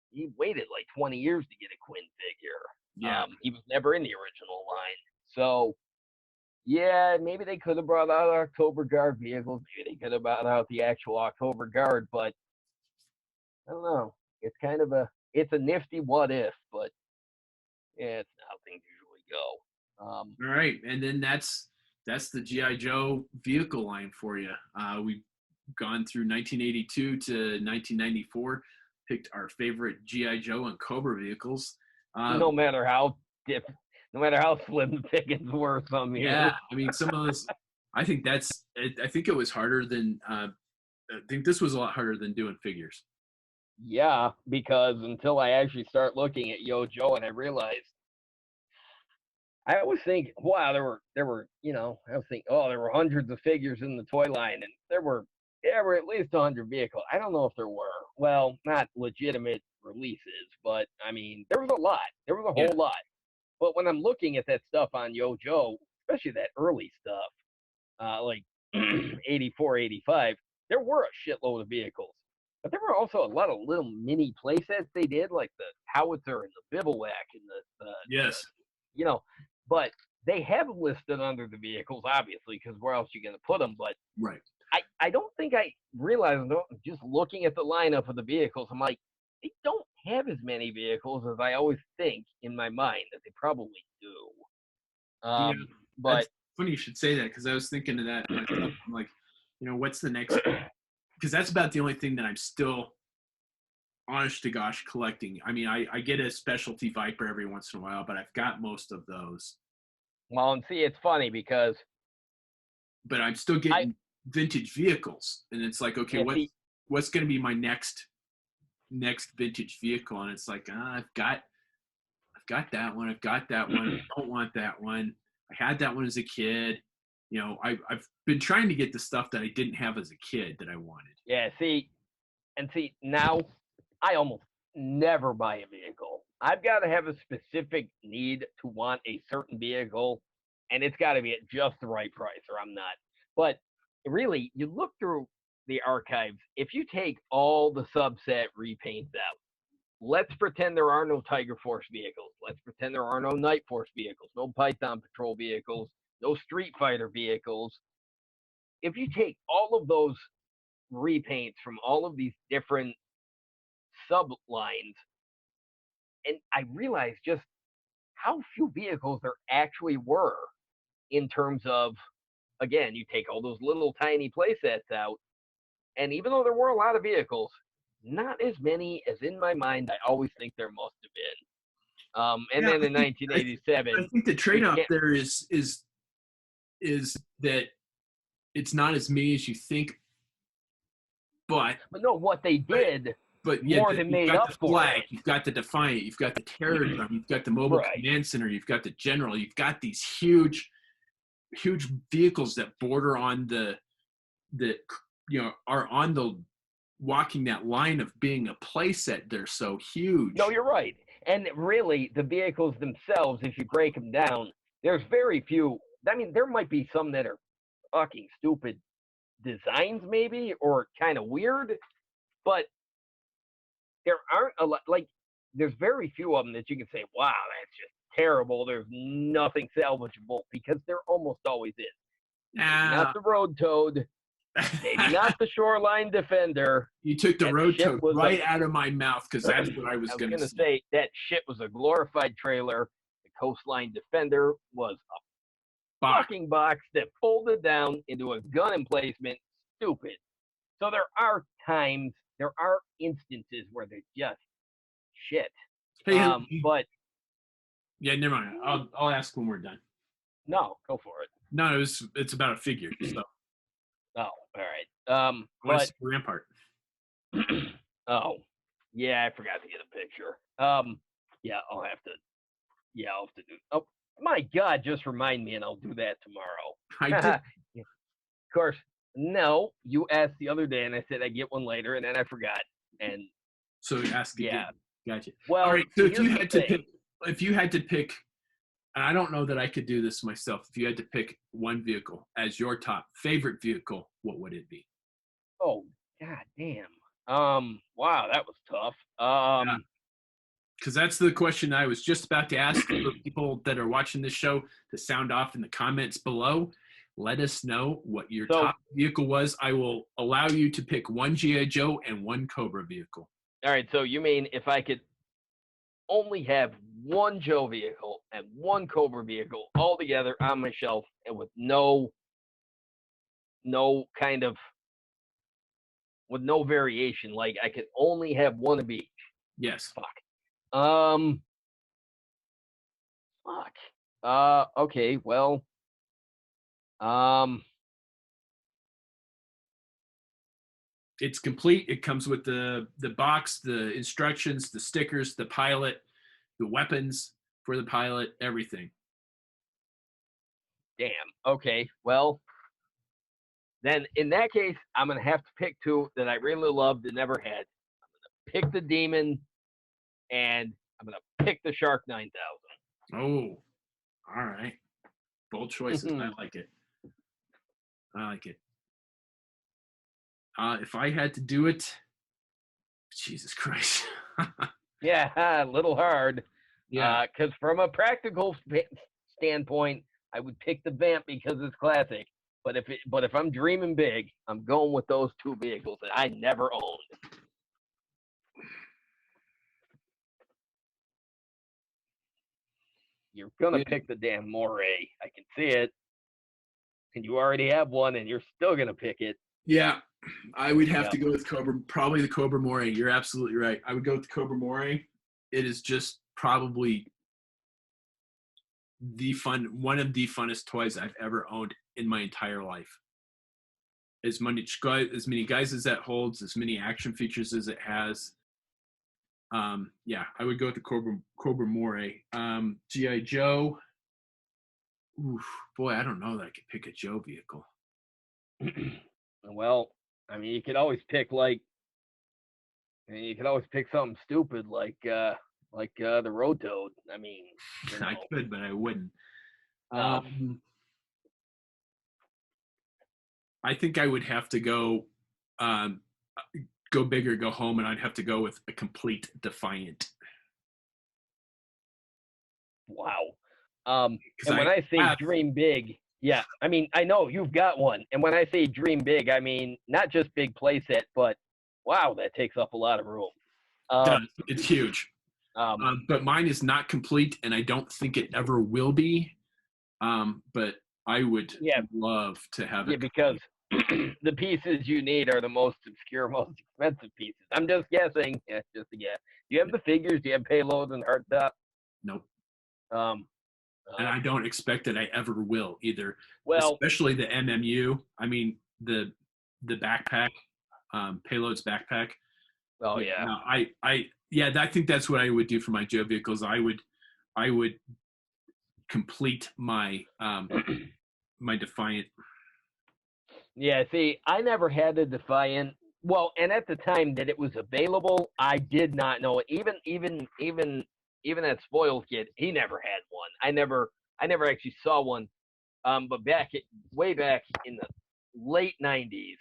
he waited like 20 years to get a Quinn figure. Yeah. He was never in the original line. So, yeah, maybe they could have brought out October Guard vehicles. Maybe they could have brought out the actual October Guard, but I don't know. It's kind of it's a nifty what if, but yeah, it's not how things usually go. All right, and then that's the G.I. Joe vehicle line for you. We've gone through 1982 to 1994, picked our favorite G.I. Joe and Cobra vehicles. No matter how slim the pickings were, some years. Yeah, I mean, some of those. I think it was harder than. I think this was a lot harder than doing figures. Yeah, because until I actually start looking at Yo Joe and I realized, I always think, wow, there were, I was thinking, oh, there were hundreds of figures in the toy line, and there were at least 100 vehicles. I don't know if there were. Well, not legitimate releases, but I mean, there was a lot. There was a whole lot. But when I'm looking at that stuff on Yo Joe, especially that early stuff, like 84, 85, there were a shitload of vehicles. But there were also a lot of little mini play sets they did, like the howitzer and the bivouac and the but they have listed under the vehicles, obviously, because where else are you going to put them? But right. I don't think I realized, just looking at the lineup of the vehicles, I'm like, they don't have as many vehicles as I always think in my mind that they probably do. But funny you should say that because I was thinking of that. I'm like, what's the next? Because that's about the only thing that I'm still, honest to gosh, collecting. I mean, I get a specialty Viper every once in a while, but I've got most of those. Well, and see, it's funny because. But I'm still getting vintage vehicles, and it's like, okay, what's going to be my next vintage vehicle? And it's like, I've got that one. I've got that one. I don't want that one. I had that one as a kid. I've been trying to get the stuff that I didn't have as a kid that I wanted. Yeah, see, now I almost never buy a vehicle. I've got to have a specific need to want a certain vehicle, and it's got to be at just the right price, or I'm not. But really, you look through the archives, if you take all the subset repaints out, let's pretend there are no Tiger Force vehicles. Let's pretend there are no Night Force vehicles, no Python Patrol vehicles, no Street Fighter vehicles. If you take all of those repaints from all of these different sublines, and I realized just how few vehicles there actually were in terms of, again, you take all those little tiny play sets out, and even though there were a lot of vehicles, not as many as in my mind I always think there must have been. And Yeah, then in I 1987, think the trade-off can't- there is that it's not as many as you think, but but no, what they did yeah, more than you've made got up the for flag, it. you've got the Defiant, you've got the Terror Drum, you've got the Mobile Right. Command Center, you've got the General, you've got these huge vehicles that border on that are on the walking that line of being a playset. They're so huge. No, you're right. And really, the vehicles themselves, if you break them down, there's very few. I mean, there might be some that are fucking stupid designs, maybe, or kind of weird, but there aren't a lot. Like, there's very few of them that you can say, wow, that's just terrible. There's nothing salvageable, because there almost always is. Not the Road Toad, maybe not the Shoreline Defender. You took the That Road shit Toad was right out of my mouth, because that's what I was I was going going to to say that shit was a glorified trailer. The Coastline Defender was a fucking box that folded down into a gun emplacement. Stupid. So there are times, there are instances where they're just shit. Hey, But yeah, never mind. I'll ask when we're done. no, go for it. No, it's about a figure. So Oh, all right. what's But Rampart? oh, yeah, I forgot to get a picture. Yeah, I'll have to. Yeah, I'll have to do. Oh my God, just remind me, and I'll do that tomorrow. I did. Of course, no. You asked the other day, and I said I'd get one later, and then I forgot. And So ask again. yeah. Gotcha. Well, all right. So if here's you the had to thing. pick, and I don't know that I could do this myself. If you had to pick one vehicle as your top favorite vehicle, what would it be? Oh, God damn. Wow, that was tough. Because that's the question I was just about to ask for people that are watching this show to sound off in the comments below. Let us know what your top vehicle was. I will allow you to pick one G.I. Joe and one Cobra vehicle. All right, so you mean if I could only have one Joe vehicle and one Cobra vehicle all together on my shelf, and with no kind of, with no variation, like I could only have one of each. Yes. Fuck. Okay, well. It's complete. It comes with the box, the instructions, the stickers, the pilot, the weapons for the pilot, everything. Damn. Okay. Well, then in that case, I'm gonna have to pick two that I really loved and never had. I'm gonna pick the Demon, and I'm gonna pick the Shark 9000. Oh, all right. Bold choices. I like it. I like it. If I had to do it, Jesus Christ. Yeah, a little hard. Yeah. Because from a practical standpoint, I would pick the Vamp because it's classic. But if I'm dreaming big, I'm going with those two vehicles that I never owned. You're gonna pick the damn Moray. I can see it. And you already have one, and you're still gonna pick it. Yeah, I would have to go with Cobra, probably the Cobra Moray. You're absolutely right. I would go with the Cobra Moray. It is just probably one of the funnest toys I've ever owned in my entire life. As many guys as that holds, as many action features as it has. Yeah, I would go with the Cobra Moray. G.I. Joe. Oof, boy, I don't know that I could pick a Joe vehicle. Well, I mean, you could always pick something stupid like the Road Toad. I mean, I could, but I wouldn't. I think I would have to go big or go home, and I'd have to go with a complete Defiant. Wow. And when I say dream big, yeah, I mean, I know you've got one. And when I say dream big, I mean not just big playset, but wow, that takes up a lot of room. It's huge. But mine is not complete, and I don't think it ever will be. But I would love to have it. Yeah, because the pieces you need are the most obscure, most expensive pieces. I'm just guessing. Yeah, just a guess. Do you have the figures? Do you have payloads and hardtop? Nope. Um, And I don't expect that I ever will either. well, Especially the MMU. I mean, the backpack, payloads backpack. oh Yeah, yeah. no, I think that's what I would do for my Joe vehicles. I would complete my my Defiant. Yeah, see, I never had a Defiant. Well, and at the time that it was available, I did not know it. Even that Spoils kid, he never had one. I never actually saw one. But way back in the late '90s,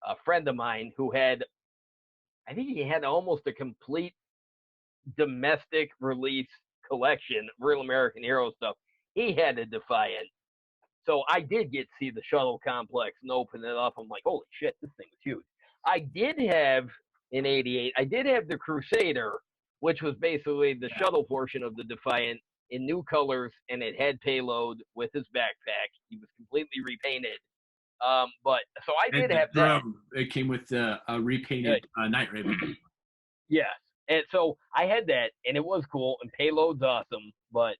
a friend of mine who had, I think he had almost a complete domestic release collection of Real American Hero stuff. He had a Defiant. So I did get to see the shuttle complex and open it up. I'm like, holy shit, this thing was huge. I did have in '88, I did have the Crusader, which was basically the shuttle portion of the Defiant in new colors, and it had payload with his backpack. He was completely repainted. But so I And did the have that. drone, it came with a repainted Night Raven. Yes. And so I had that, and it was cool, and payload's awesome. But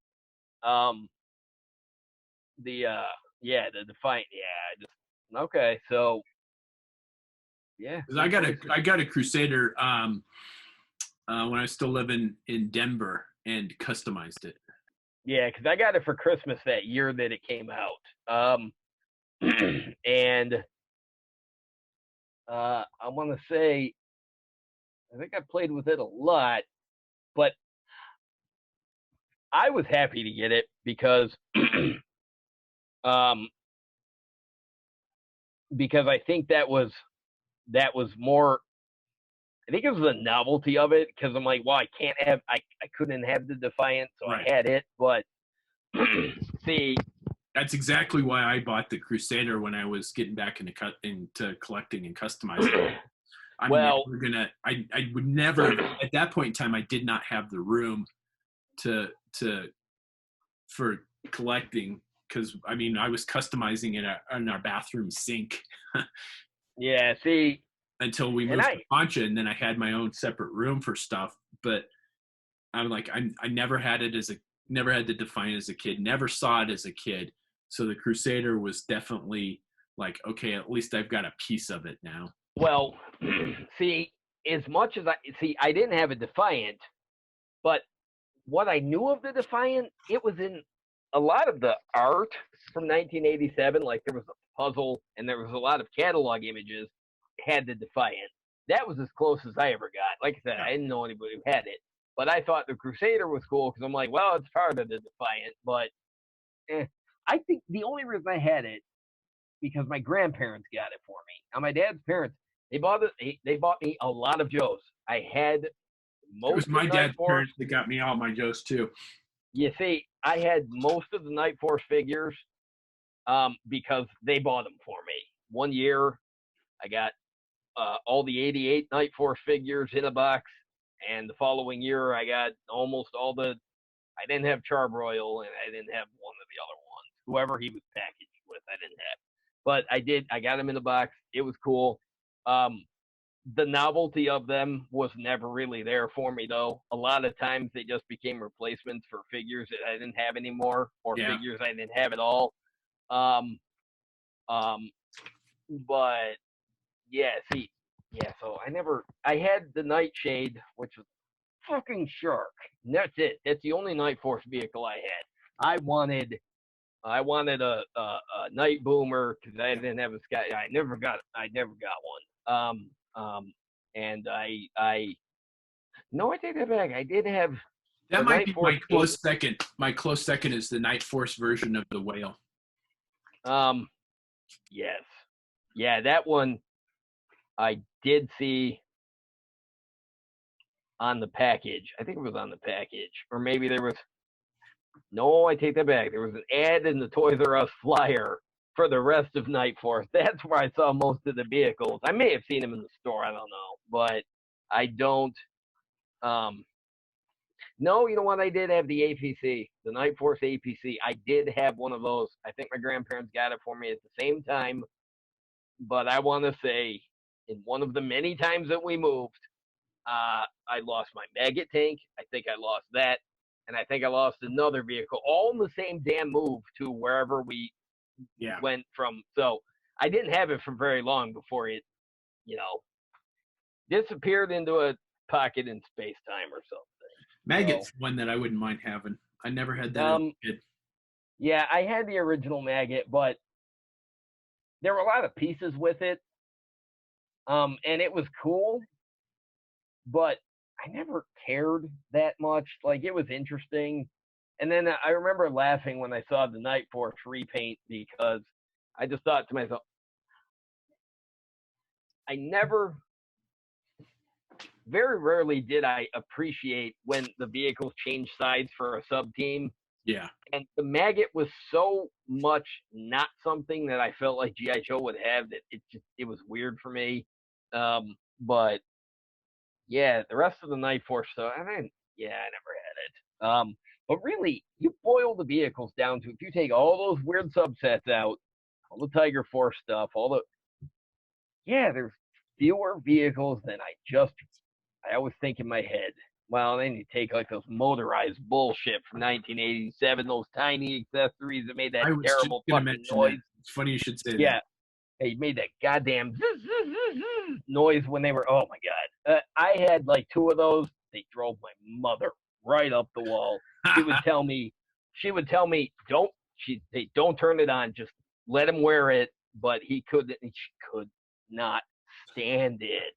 um, the the Defiant, just okay. So yeah, Because I got a Crusader when I was still living in Denver and customized it. yeah, because I got it for Christmas that year that it came out. And I want to say, I think I played with it a lot, but I was happy to get it um, because I think that was more. I think it was the novelty of it because I'm like, well, I couldn't have the Defiant, so Right. I had it. But see, That's exactly why I bought the Crusader when I was getting back into collecting and customizing. I would never at that point in time. I did not have the room to for collecting because I mean I was customizing it in our bathroom sink yeah, see, until we and moved to Poncha, and then I had my own separate room for stuff. But I'm like I never had the Defiant as a kid, never saw it as a kid. So the Crusader was definitely like, okay, at least I've got a piece of it now. well, see, as much as I didn't have a Defiant, but what I knew of the Defiant, it was in a lot of the art from 1987. Like there was a puzzle and there was a lot of catalog images had the Defiant. That was as close as I ever got. Like I said, I didn't know anybody who had it, but I thought the Crusader was cool because I'm like, well, it's part of the Defiant. But I think the only reason I had it because my grandparents got it for me. Now my dad's parents, they bought it. They bought me a lot of Joes. I had It was most my of dad's Night Force. parents that got me all my Joes too. You see, I had most of the Night Force figures because they bought them for me. One year, I got all the '88 Night Force figures in a box, and the following year, I got almost all the. I didn't have Charbroil, and I didn't have one of the other ones. Whoever he was packaged with, I didn't have. But I did. I got them in the box. It was cool. The novelty of them was never really there for me, though. A lot of times they just became replacements for figures that I didn't have anymore, or figures I didn't have at all. Um, but yeah, see, yeah. So I had the Nightshade, which was fucking shark. And that's it. That's the only Night Force vehicle I had. I wanted a Night Boomer because I didn't have a Sky. I never got one. And I no, I take that back. I did have. That might be my close second. My close second is the Night Force version of the Whale. Yes, yeah, that one I did see on the package. I think it was on the package, or maybe there was. No, I take that back. There was an ad in the Toys R Us flyer for the rest of Night Force. That's where I saw most of the vehicles. I may have seen them in the store. I don't know, but I don't. No, you know what? I did have the APC, the Night Force APC. I did have one of those. I think my grandparents got it for me at the same time. But I want to say, in one of the many times that we moved, I lost my maggot tank. I think I lost that. and I think I lost another vehicle, all in the same damn move to wherever we went from. So I didn't have it for very long before it, disappeared into a pocket in space time or something. Maggot's one that I wouldn't mind having. I never had that as a kid. Yeah, I had the original Maggot, but there were a lot of pieces with it. And it was cool, but I never cared that much. Like, it was interesting. And then I remember laughing when I saw the Night Force repaint, because I just thought to myself, very rarely did I appreciate when the vehicles changed sides for a sub team. Yeah. And the Maggot was so much not something that I felt like G.I. Joe would have that it was weird for me. But yeah, the rest of the Night Force stuff, I never had it. But really, you boil the vehicles down to, if you take all those weird subsets out, all the Tiger Force stuff, there's fewer vehicles than I always think in my head. Well, then you take like those motorized bullshit from 1987, those tiny accessories that made that terrible fucking noise. That. It's funny you should say that. Yeah, they made that goddamn zzz, zzz, zzz, zzz noise when they were. Oh my god! I had like 2 of those. They drove my mother right up the wall. She would tell me, don't turn it on. Just let him wear it. But she could not stand it.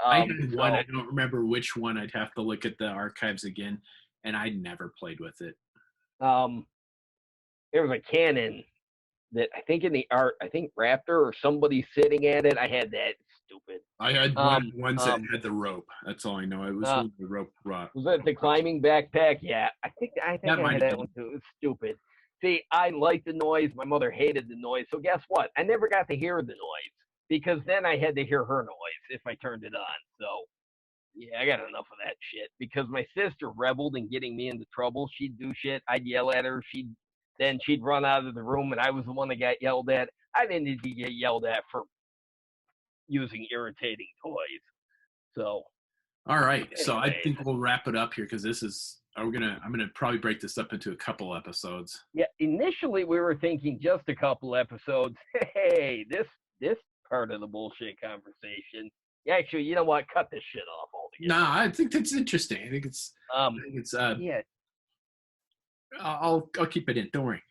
I had one. I don't remember which one. I'd have to look at the archives again, and I never played with it. There was a cannon that I think Raptor or somebody sitting at it. I had that. Stupid. I had ones that had the rope. That's all I know. It was the rope rock. Was that the climbing backpack? Yeah, I think I had that one too. It was stupid. See, I liked the noise. My mother hated the noise. So guess what? I never got to hear the noise, because then I had to hear her noise if I turned it on. So yeah, I got enough of that shit, because my sister reveled in getting me into trouble. She'd do shit. I'd yell at her. She'd run out of the room, and I was the one that got yelled at. I didn't need to get yelled at for using irritating toys. So, all right. Anyways. So I think we'll wrap it up here, because I'm gonna probably break this up into a couple episodes. Yeah, initially we were thinking just a couple episodes. Hey, this part of the bullshit conversation. Yeah, actually, you know what? Cut this shit off altogether. Nah, I think that's interesting. I think it's yeah. I'll keep it in. Don't worry.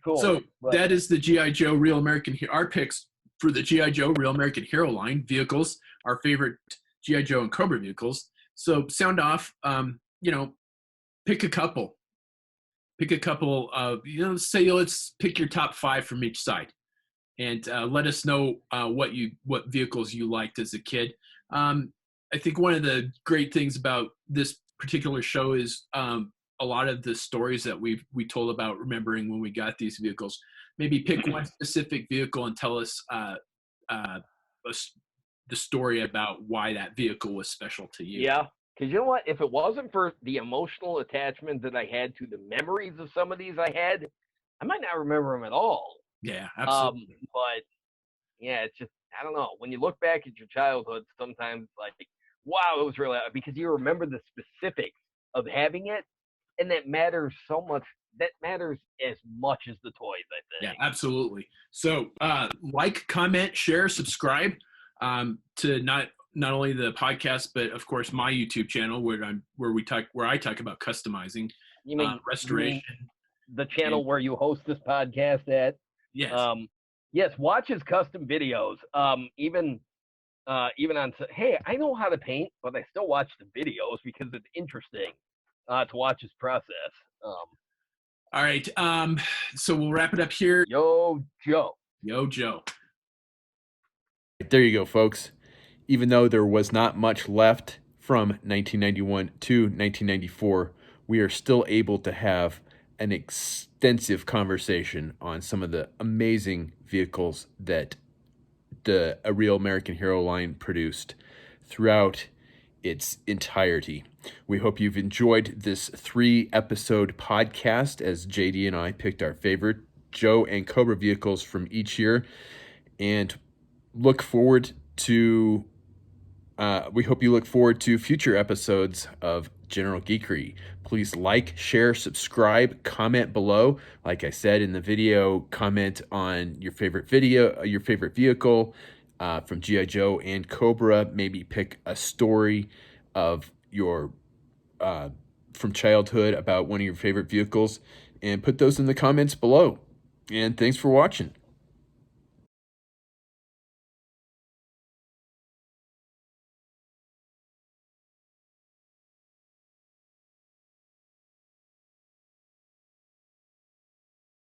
Cool. So that is the G.I. Joe Real American Hero. Our picks for the G.I. Joe Real American Hero line vehicles, our favorite G.I. Joe and Cobra vehicles. So sound off. Pick a couple. Say let's pick your top 5 from each side, and let us know what vehicles you liked as a kid. I think one of the great things about this particular show is a lot of the stories that we told about remembering when we got these vehicles. Maybe pick one specific vehicle and tell us the story about why that vehicle was special to you. Yeah, because you know what? If it wasn't for the emotional attachment that I had to the memories of some of these I might not remember them at all. Yeah, absolutely. But yeah, it's just, I don't know. When you look back at your childhood, sometimes like, wow, it was really, because you remember the specifics of having it, and that matters so much. That matters as much as the toys, I think. Yeah, absolutely. So, like, comment, share, subscribe to not only the podcast, but of course my YouTube channel where I talk about customizing, restoration. The channel where you host this podcast at. Yes. Yes. Watch his custom videos. Even on, hey, I know how to paint, but I still watch the videos because it's interesting to watch his process. All right. So we'll wrap it up here. Yo, Joe. There you go, folks. Even though there was not much left from 1991 to 1994, we are still able to have an extensive conversation on some of the amazing vehicles that the A Real American Hero line produced throughout its entirety. We hope you've enjoyed this 3-episode podcast as JD and I picked our favorite Joe and Cobra vehicles from each year, and look forward to we hope you look forward to future episodes of General Geekery. Please like, share, subscribe, comment below. Like I said in the video, comment on your favorite vehicle from G.I. Joe and Cobra. Maybe pick a story of your from childhood about one of your favorite vehicles and put those in the comments below. And thanks for watching.